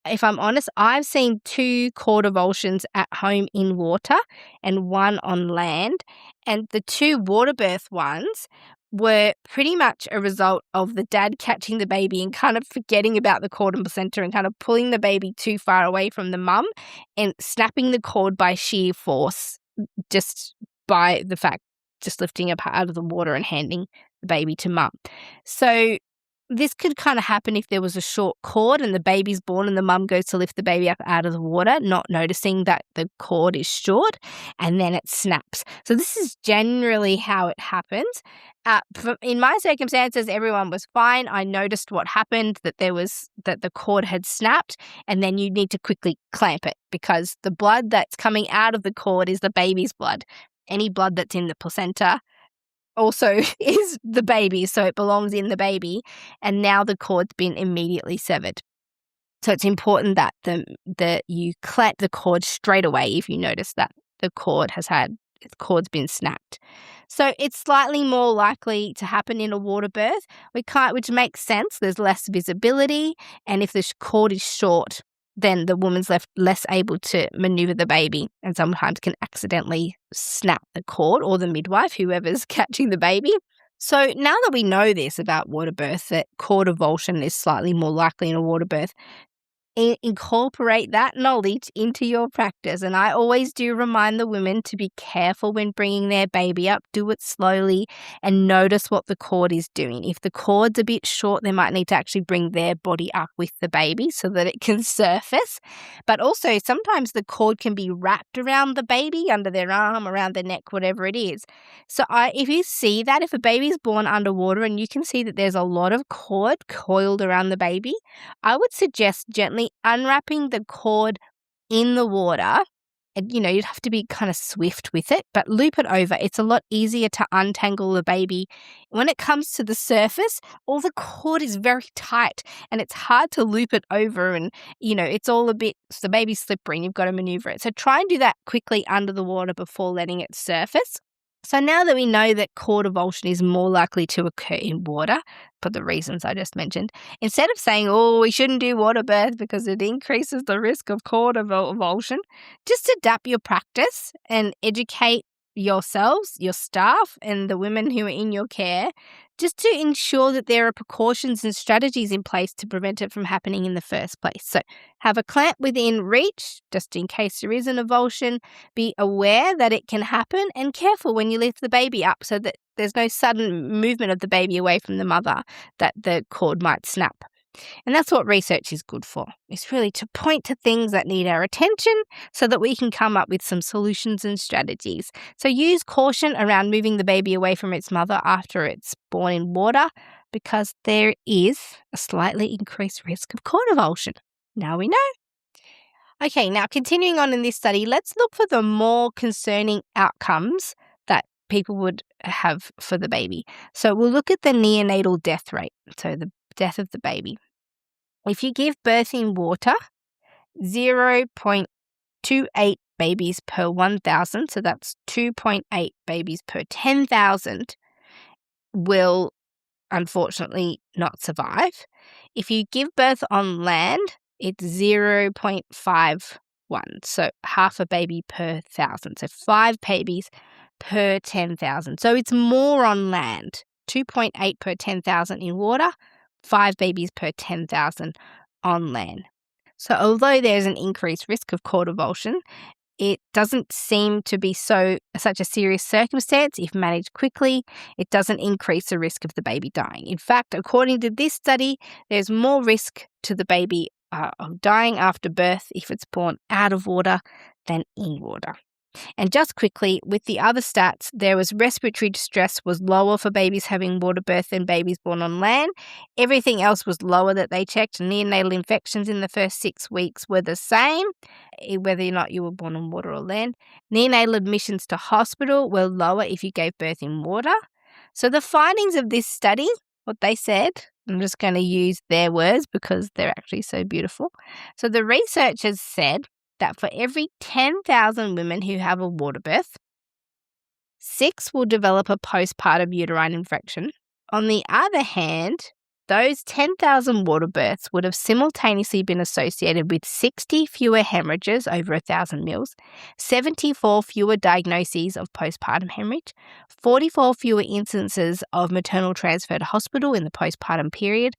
[SPEAKER 1] if I'm honest, I've seen 2 cord avulsions at home in water and 1 on land. And the 2 water birth ones were pretty much a result of the dad catching the baby and kind of forgetting about the cord and placenta and kind of pulling the baby too far away from the mum and snapping the cord by sheer force, just by the fact, just lifting it out of the water and handing the baby to mum. So this could kind of happen if there was a short cord and the baby's born and the mum goes to lift the baby up out of the water, not noticing that the cord is short, and then it snaps. So this is generally how it happens. In my circumstances, everyone was fine. I noticed what happened, that the cord had snapped, and then you need to quickly clamp it because the blood that's coming out of the cord is the baby's blood. Any blood that's in the placenta also is the baby, so it belongs in the baby, and now the cord's been immediately severed. So it's important that you clamp the cord straight away if you notice that the cord's been snapped. So it's slightly more likely to happen in a water birth, which makes sense. There's less visibility, and if the cord is short, then the woman's left less able to maneuver the baby and sometimes can accidentally snap the cord, or the midwife, whoever's catching the baby. So now that we know this about water birth, that cord avulsion is slightly more likely in a water birth, incorporate that knowledge into your practice. And I always do remind the women to be careful when bringing their baby up. Do it slowly and notice what the cord is doing. If the cord's a bit short, they might need to actually bring their body up with the baby so that it can surface. But also sometimes the cord can be wrapped around the baby, under their arm, around their neck, whatever it is. So if you see that, if a baby's born underwater and you can see that there's a lot of cord coiled around the baby, I would suggest gently unwrapping the cord in the water. And, you'd have to be kind of swift with it, but loop it over. It's a lot easier to untangle the baby. When it comes to the surface, all the cord is very tight and it's hard to loop it over, and, it's all the baby's slippery and you've got to maneuver it. So try and do that quickly under the water before letting it surface. So now that we know that cord avulsion is more likely to occur in water, for the reasons I just mentioned, instead of saying, we shouldn't do water birth because it increases the risk of cord avulsion, just adapt your practice and educate yourselves, your staff, and the women who are in your care, just to ensure that there are precautions and strategies in place to prevent it from happening in the first place. So have a clamp within reach, just in case there is an avulsion. Be aware that it can happen, and careful when you lift the baby up so that there's no sudden movement of the baby away from the mother that the cord might snap. And that's what research is good for. It's really to point to things that need our attention so that we can come up with some solutions and strategies. So use caution around moving the baby away from its mother after it's born in water, because there is a slightly increased risk of cord avulsion. Now we know. Okay, now continuing on in this study, let's look for the more concerning outcomes that people would have for the baby. So we'll look at the neonatal death rate, so the death of the baby. If you give birth in water, 0.28 babies per 1,000, so that's 2.8 babies per 10,000, will unfortunately not survive. If you give birth on land, it's 0.51, so half a baby per 1,000, so 5 babies per 10,000. So it's more on land, 2.8 per 10,000 in water, 5 babies per 10,000 on land. So although there's an increased risk of cord avulsion, it doesn't seem to be such a serious circumstance. If managed quickly, it doesn't increase the risk of the baby dying. In fact, according to this study, there's more risk to the baby of dying after birth if it's born out of water than in water. And just quickly, with the other stats, there was respiratory distress was lower for babies having water birth than babies born on land. Everything else was lower that they checked. Neonatal infections in the first 6 weeks were the same, whether or not you were born on water or land. Neonatal admissions to hospital were lower if you gave birth in water. So the findings of this study, what they said, I'm just going to use their words because they're actually so beautiful. So the researchers said that for every 10,000 women who have a water birth, 6 will develop a postpartum uterine infection. On the other hand, those 10,000 water births would have simultaneously been associated with 60 fewer hemorrhages over 1,000 mils, 74 fewer diagnoses of postpartum hemorrhage, 44 fewer instances of maternal transfer to hospital in the postpartum period,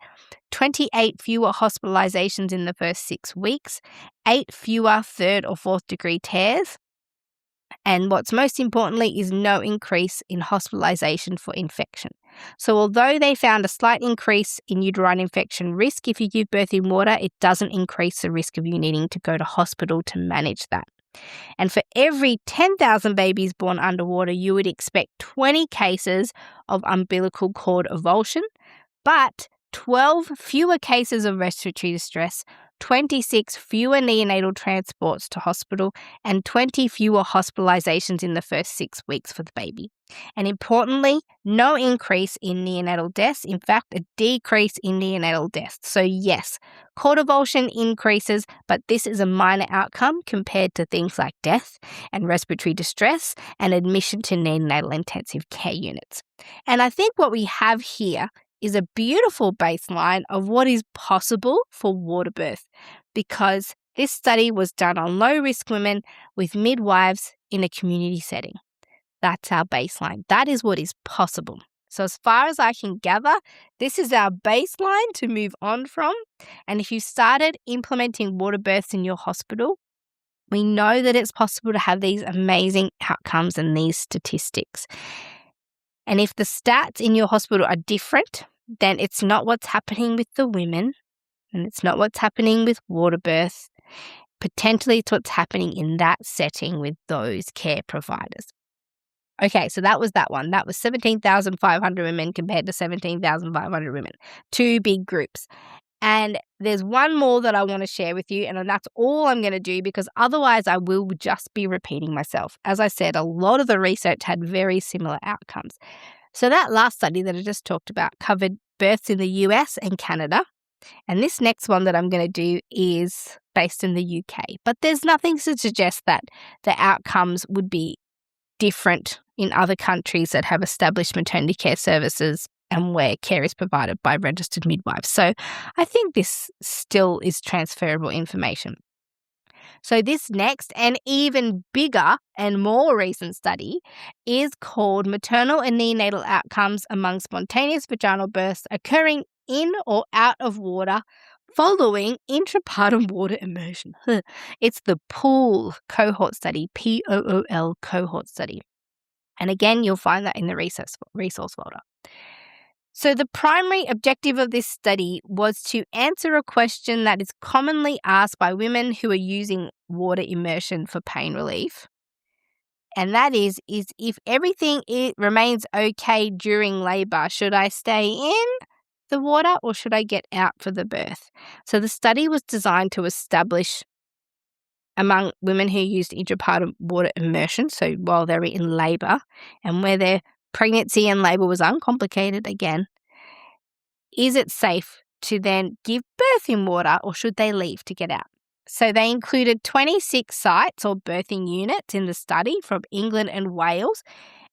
[SPEAKER 1] 28 fewer hospitalizations in the first 6 weeks, 8 fewer 3rd or 4th degree tears, and what's most importantly is no increase in hospitalization for infection. So although they found a slight increase in uterine infection risk if you give birth in water, it doesn't increase the risk of you needing to go to hospital to manage that. And for every 10,000 babies born underwater, you would expect 20 cases of umbilical cord avulsion, but 12 fewer cases of respiratory distress, 26 fewer neonatal transports to hospital, and 20 fewer hospitalizations in the first 6 weeks for the baby. And importantly, no increase in neonatal deaths, in fact, a decrease in neonatal deaths. So yes, convulsion increases, but this is a minor outcome compared to things like death and respiratory distress and admission to neonatal intensive care units. And I think what we have here is a beautiful baseline of what is possible for water birth, because this study was done on low-risk women with midwives in a community setting. That's our baseline. That is what is possible. So as far as I can gather, this is our baseline to move on from. And if you started implementing water births in your hospital, we know that it's possible to have these amazing outcomes and these statistics. And if the stats in your hospital are different, then it's not what's happening with the women, and it's not what's happening with water birth. Potentially it's what's happening in that setting with those care providers. Okay, so that was that one. That was 17,500 women compared to 17,500 women. 2 big groups. And there's one more that I want to share with you, and that's all I'm going to do, because otherwise I will just be repeating myself. As I said, a lot of the research had very similar outcomes. So that last study that I just talked about covered births in the US and Canada. And this next one that I'm going to do is based in the UK. But there's nothing to suggest that the outcomes would be different in other countries that have established maternity care services and where care is provided by registered midwives. So I think this still is transferable information. So this next and even bigger and more recent study is called Maternal and Neonatal Outcomes Among Spontaneous Vaginal Births Occurring in or Out of Water Following Intrapartum Water Immersion. It's the POOL cohort study, POOL cohort study. And again, you'll find that in the resource folder. So the primary objective of this study was to answer a question that is commonly asked by women who are using water immersion for pain relief. And that is if everything remains okay during labor, should I stay in the water or should I get out for the birth? So the study was designed to establish among women who used intrapartum water immersion, so while they're in labor and where their pregnancy and labor was uncomplicated again, is it safe to then give birth in water or should they leave to get out? So they included 26 sites or birthing units in the study from England and Wales,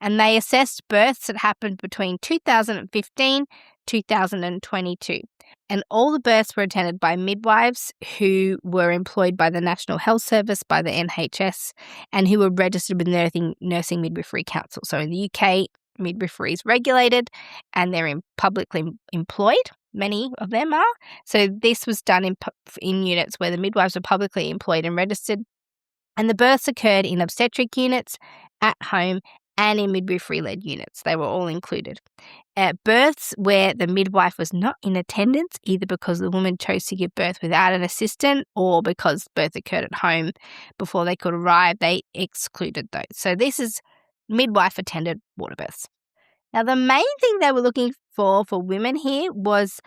[SPEAKER 1] and they assessed births that happened between 2015 2022. And all the births were attended by midwives who were employed by the National Health Service, by the NHS, and who were registered with Nursing Midwifery Council. So in the UK, midwifery is regulated and they're publicly employed. Many of them are. So this was done in units where the midwives were publicly employed and registered. And the births occurred in obstetric units, at home, and in midwifery-led units. They were all included. Births where the midwife was not in attendance, either because the woman chose to give birth without an assistant or because birth occurred at home before they could arrive, they excluded those. So this is midwife-attended water births. Now, the main thing they were looking for women here was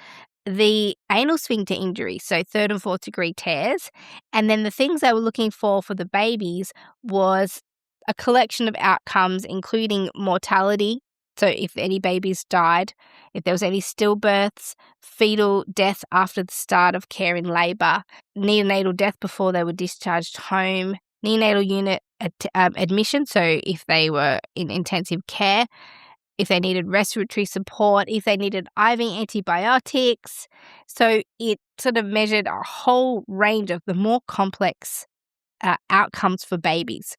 [SPEAKER 1] the anal sphincter injury, so 3rd and 4th degree tears. And then the things they were looking for the babies was a collection of outcomes, including mortality. So if any babies died, if there was any stillbirths, fetal death after the start of care in labour, neonatal death before they were discharged home, neonatal unit admission, so if they were in intensive care, if they needed respiratory support, if they needed IV antibiotics. So it sort of measured a whole range of the more complex outcomes for babies.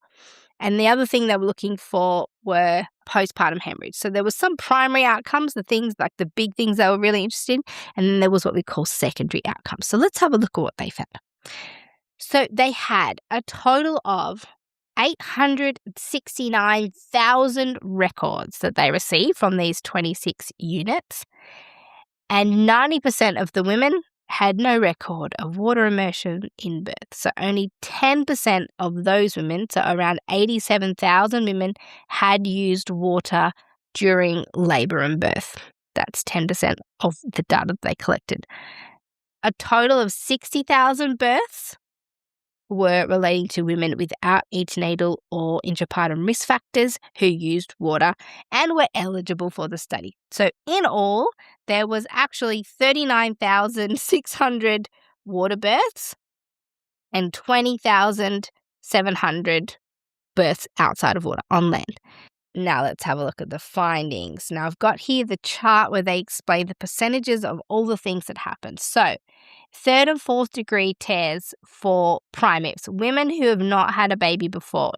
[SPEAKER 1] And the other thing they were looking for were postpartum hemorrhage. So there was some primary outcomes, the things like the big things they were really interested in, and then there was what we call secondary outcomes. So let's have a look at what they found. So they had a total of 869,000 records that they received from these 26 units, and 90% of the women had no record of water immersion in birth. So only 10% of those women, so around 87,000 women, had used water during labour and birth. That's 10% of the data they collected. a total of 60,000 births were relating to women without antenatal or intrapartum risk factors who used water and were eligible for the study. So in all, there was actually 39,600 water births and 20,700 births outside of water on land. Now let's have a look at the findings. Now I've got here the chart where they explain the percentages of all the things that happened. So 3rd and 4th degree tears for primates, women who have not had a baby before.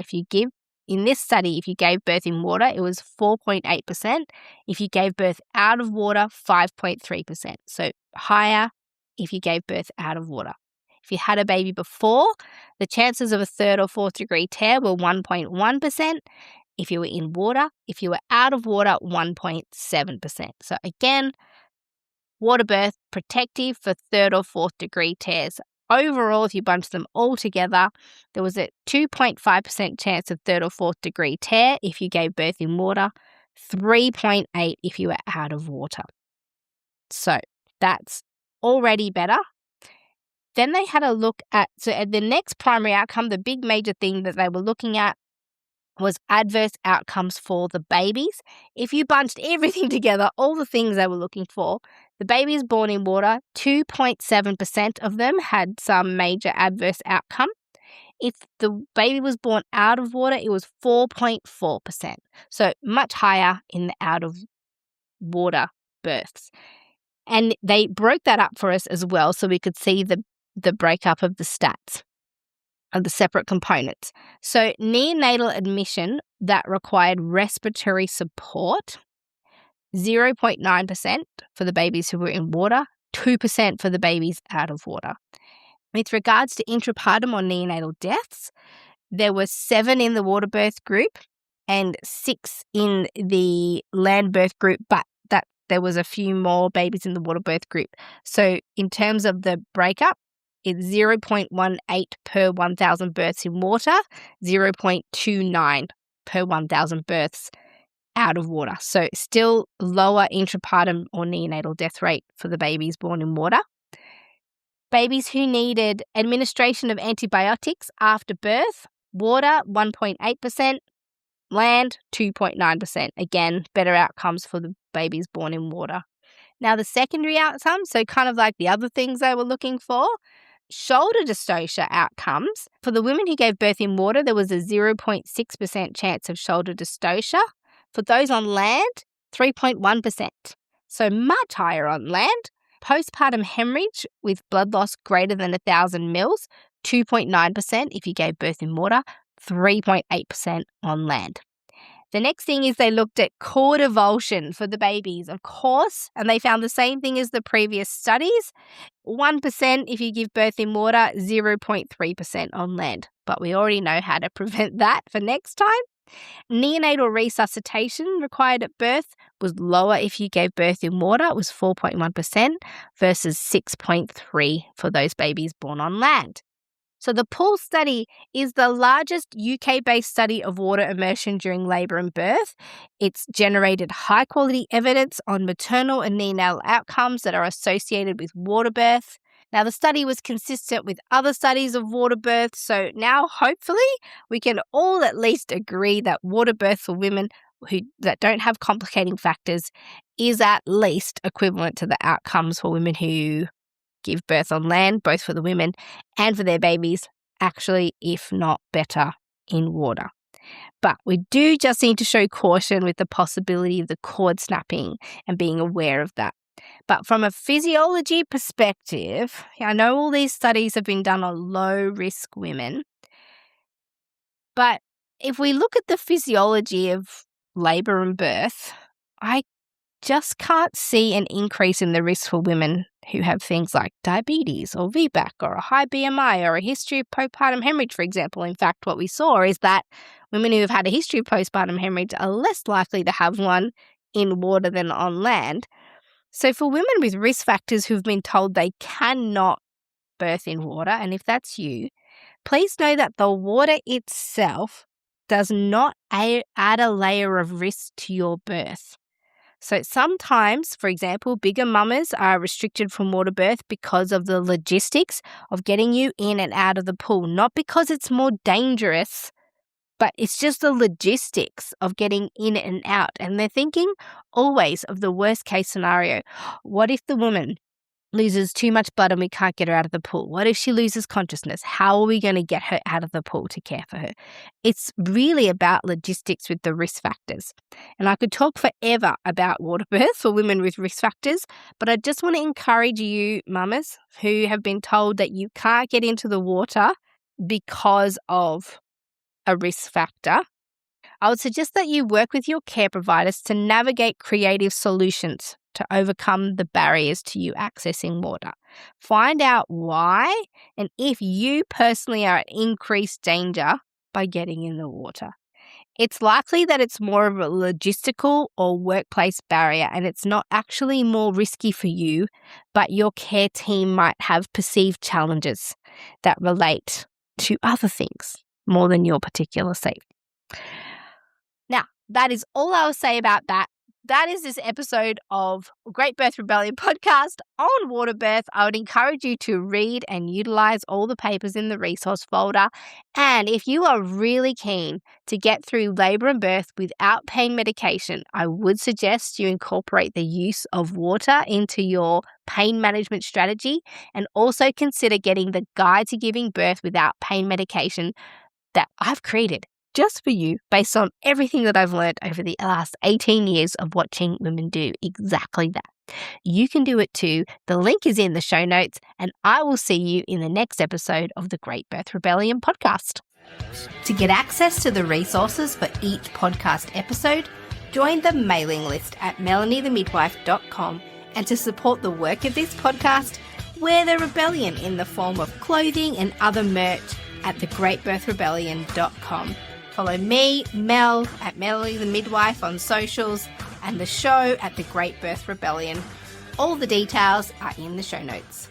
[SPEAKER 1] In this study, if you gave birth in water, it was 4.8%. If you gave birth out of water, 5.3%. So higher if you gave birth out of water. If you had a baby before, the chances of a 3rd or 4th degree tear were 1.1%. If you were in water, if you were out of water, 1.7%. So again, water birth protective for 3rd or 4th degree tears. Overall, if you bunch them all together, there was a 2.5% chance of 3rd or 4th degree tear if you gave birth in water, 3.8% if you were out of water. So that's already better. Then they had a look at the next primary outcome, the big major thing that they were looking at was adverse outcomes for the babies. If you bunched everything together, all the things they were looking for, the babies born in water, 2.7% of them had some major adverse outcome. If the baby was born out of water, it was 4.4%. So much higher in the out of water births. And they broke that up for us as well so we could see the breakup of the stats of the separate components. So neonatal admission that required respiratory support, 0.9% for the babies who were in water, 2% for the babies out of water. With regards to intrapartum or neonatal deaths, there were 7 in the water birth group and 6 in the land birth group, but that there was a few more babies in the water birth group. So in terms of the breakup, it's 0.18 per 1,000 births in water, 0.29 per 1,000 births out of water. So still lower intrapartum or neonatal death rate for the babies born in water. Babies who needed administration of antibiotics after birth, water 1.8%, land 2.9%. Again, better outcomes for the babies born in water. Now the secondary outcomes, so kind of like the other things they were looking for, shoulder dystocia outcomes. For the women who gave birth in water, there was a 0.6% chance of shoulder dystocia. For those on land, 3.1%. So much higher on land. Postpartum hemorrhage with blood loss greater than 1,000 mils, 2.9% if you gave birth in water, 3.8% on land. The next thing is they looked at cord avulsion for the babies, of course, and they found the same thing as the previous studies. 1% if you give birth in water, 0.3% on land. But we already know how to prevent that for next time. Neonatal resuscitation required at birth was lower if you gave birth in water. It was 4.1% versus 6.3% for those babies born on land. So the pooled study is the largest UK-based study of water immersion during labour and birth. It's generated high-quality evidence on maternal and neonatal outcomes that are associated with water birth. Now, the study was consistent with other studies of water birth, so now hopefully we can all at least agree that water birth for women that don't have complicating factors is at least equivalent to the outcomes for women who give birth on land, both for the women and for their babies, actually, if not better, in water. But we do just need to show caution with the possibility of the cord snapping and being aware of that. But from a physiology perspective, I know all these studies have been done on low-risk women, but if we look at the physiology of labour and birth, I just can't see an increase in the risk for women who have things like diabetes or VBAC or a high BMI or a history of postpartum hemorrhage, for example. In fact, what we saw is that women who have had a history of postpartum hemorrhage are less likely to have one in water than on land. So for women with risk factors who've been told they cannot birth in water, and if that's you, please know that the water itself does not add a layer of risk to your birth. So sometimes, for example, bigger mamas are restricted from water birth because of the logistics of getting you in and out of the pool, not because it's more dangerous, but it's just the logistics of getting in and out. And they're thinking always of the worst case scenario. What if the woman loses too much blood and we can't get her out of the pool? What if she loses consciousness? How are we going to get her out of the pool to care for her? It's really about logistics with the risk factors. And I could talk forever about water birth for women with risk factors, but I just want to encourage you, mamas, who have been told that you can't get into the water because of a risk factor. I would suggest that you work with your care providers to navigate creative solutions to overcome the barriers to you accessing water. Find out why and if you personally are at increased danger by getting in the water. It's likely that it's more of a logistical or workplace barrier and it's not actually more risky for you, but your care team might have perceived challenges that relate to other things more than your particular safety. Now, that is all I will say about that. That is this episode of Great Birth Rebellion podcast on water birth. I would encourage you to read and utilize all the papers in the resource folder. And if you are really keen to get through labor and birth without pain medication, I would suggest you incorporate the use of water into your pain management strategy and also consider getting the Guide to Giving Birth Without Pain Medication that I've created just for you based on everything that I've learned over the last 18 years of watching women do exactly that. You can do it too. The link is in the show notes, and I will see you in the next episode of the Great Birth Rebellion podcast. To get access to the resources for each podcast episode, join the mailing list at melaniethemidwife.com, and to support the work of this podcast, wear the rebellion in the form of clothing and other merch at thegreatbirthrebellion.com. Follow me, Mel, at Melanie the Midwife on socials, and the show at The Great Birth Rebellion. All the details are in the show notes.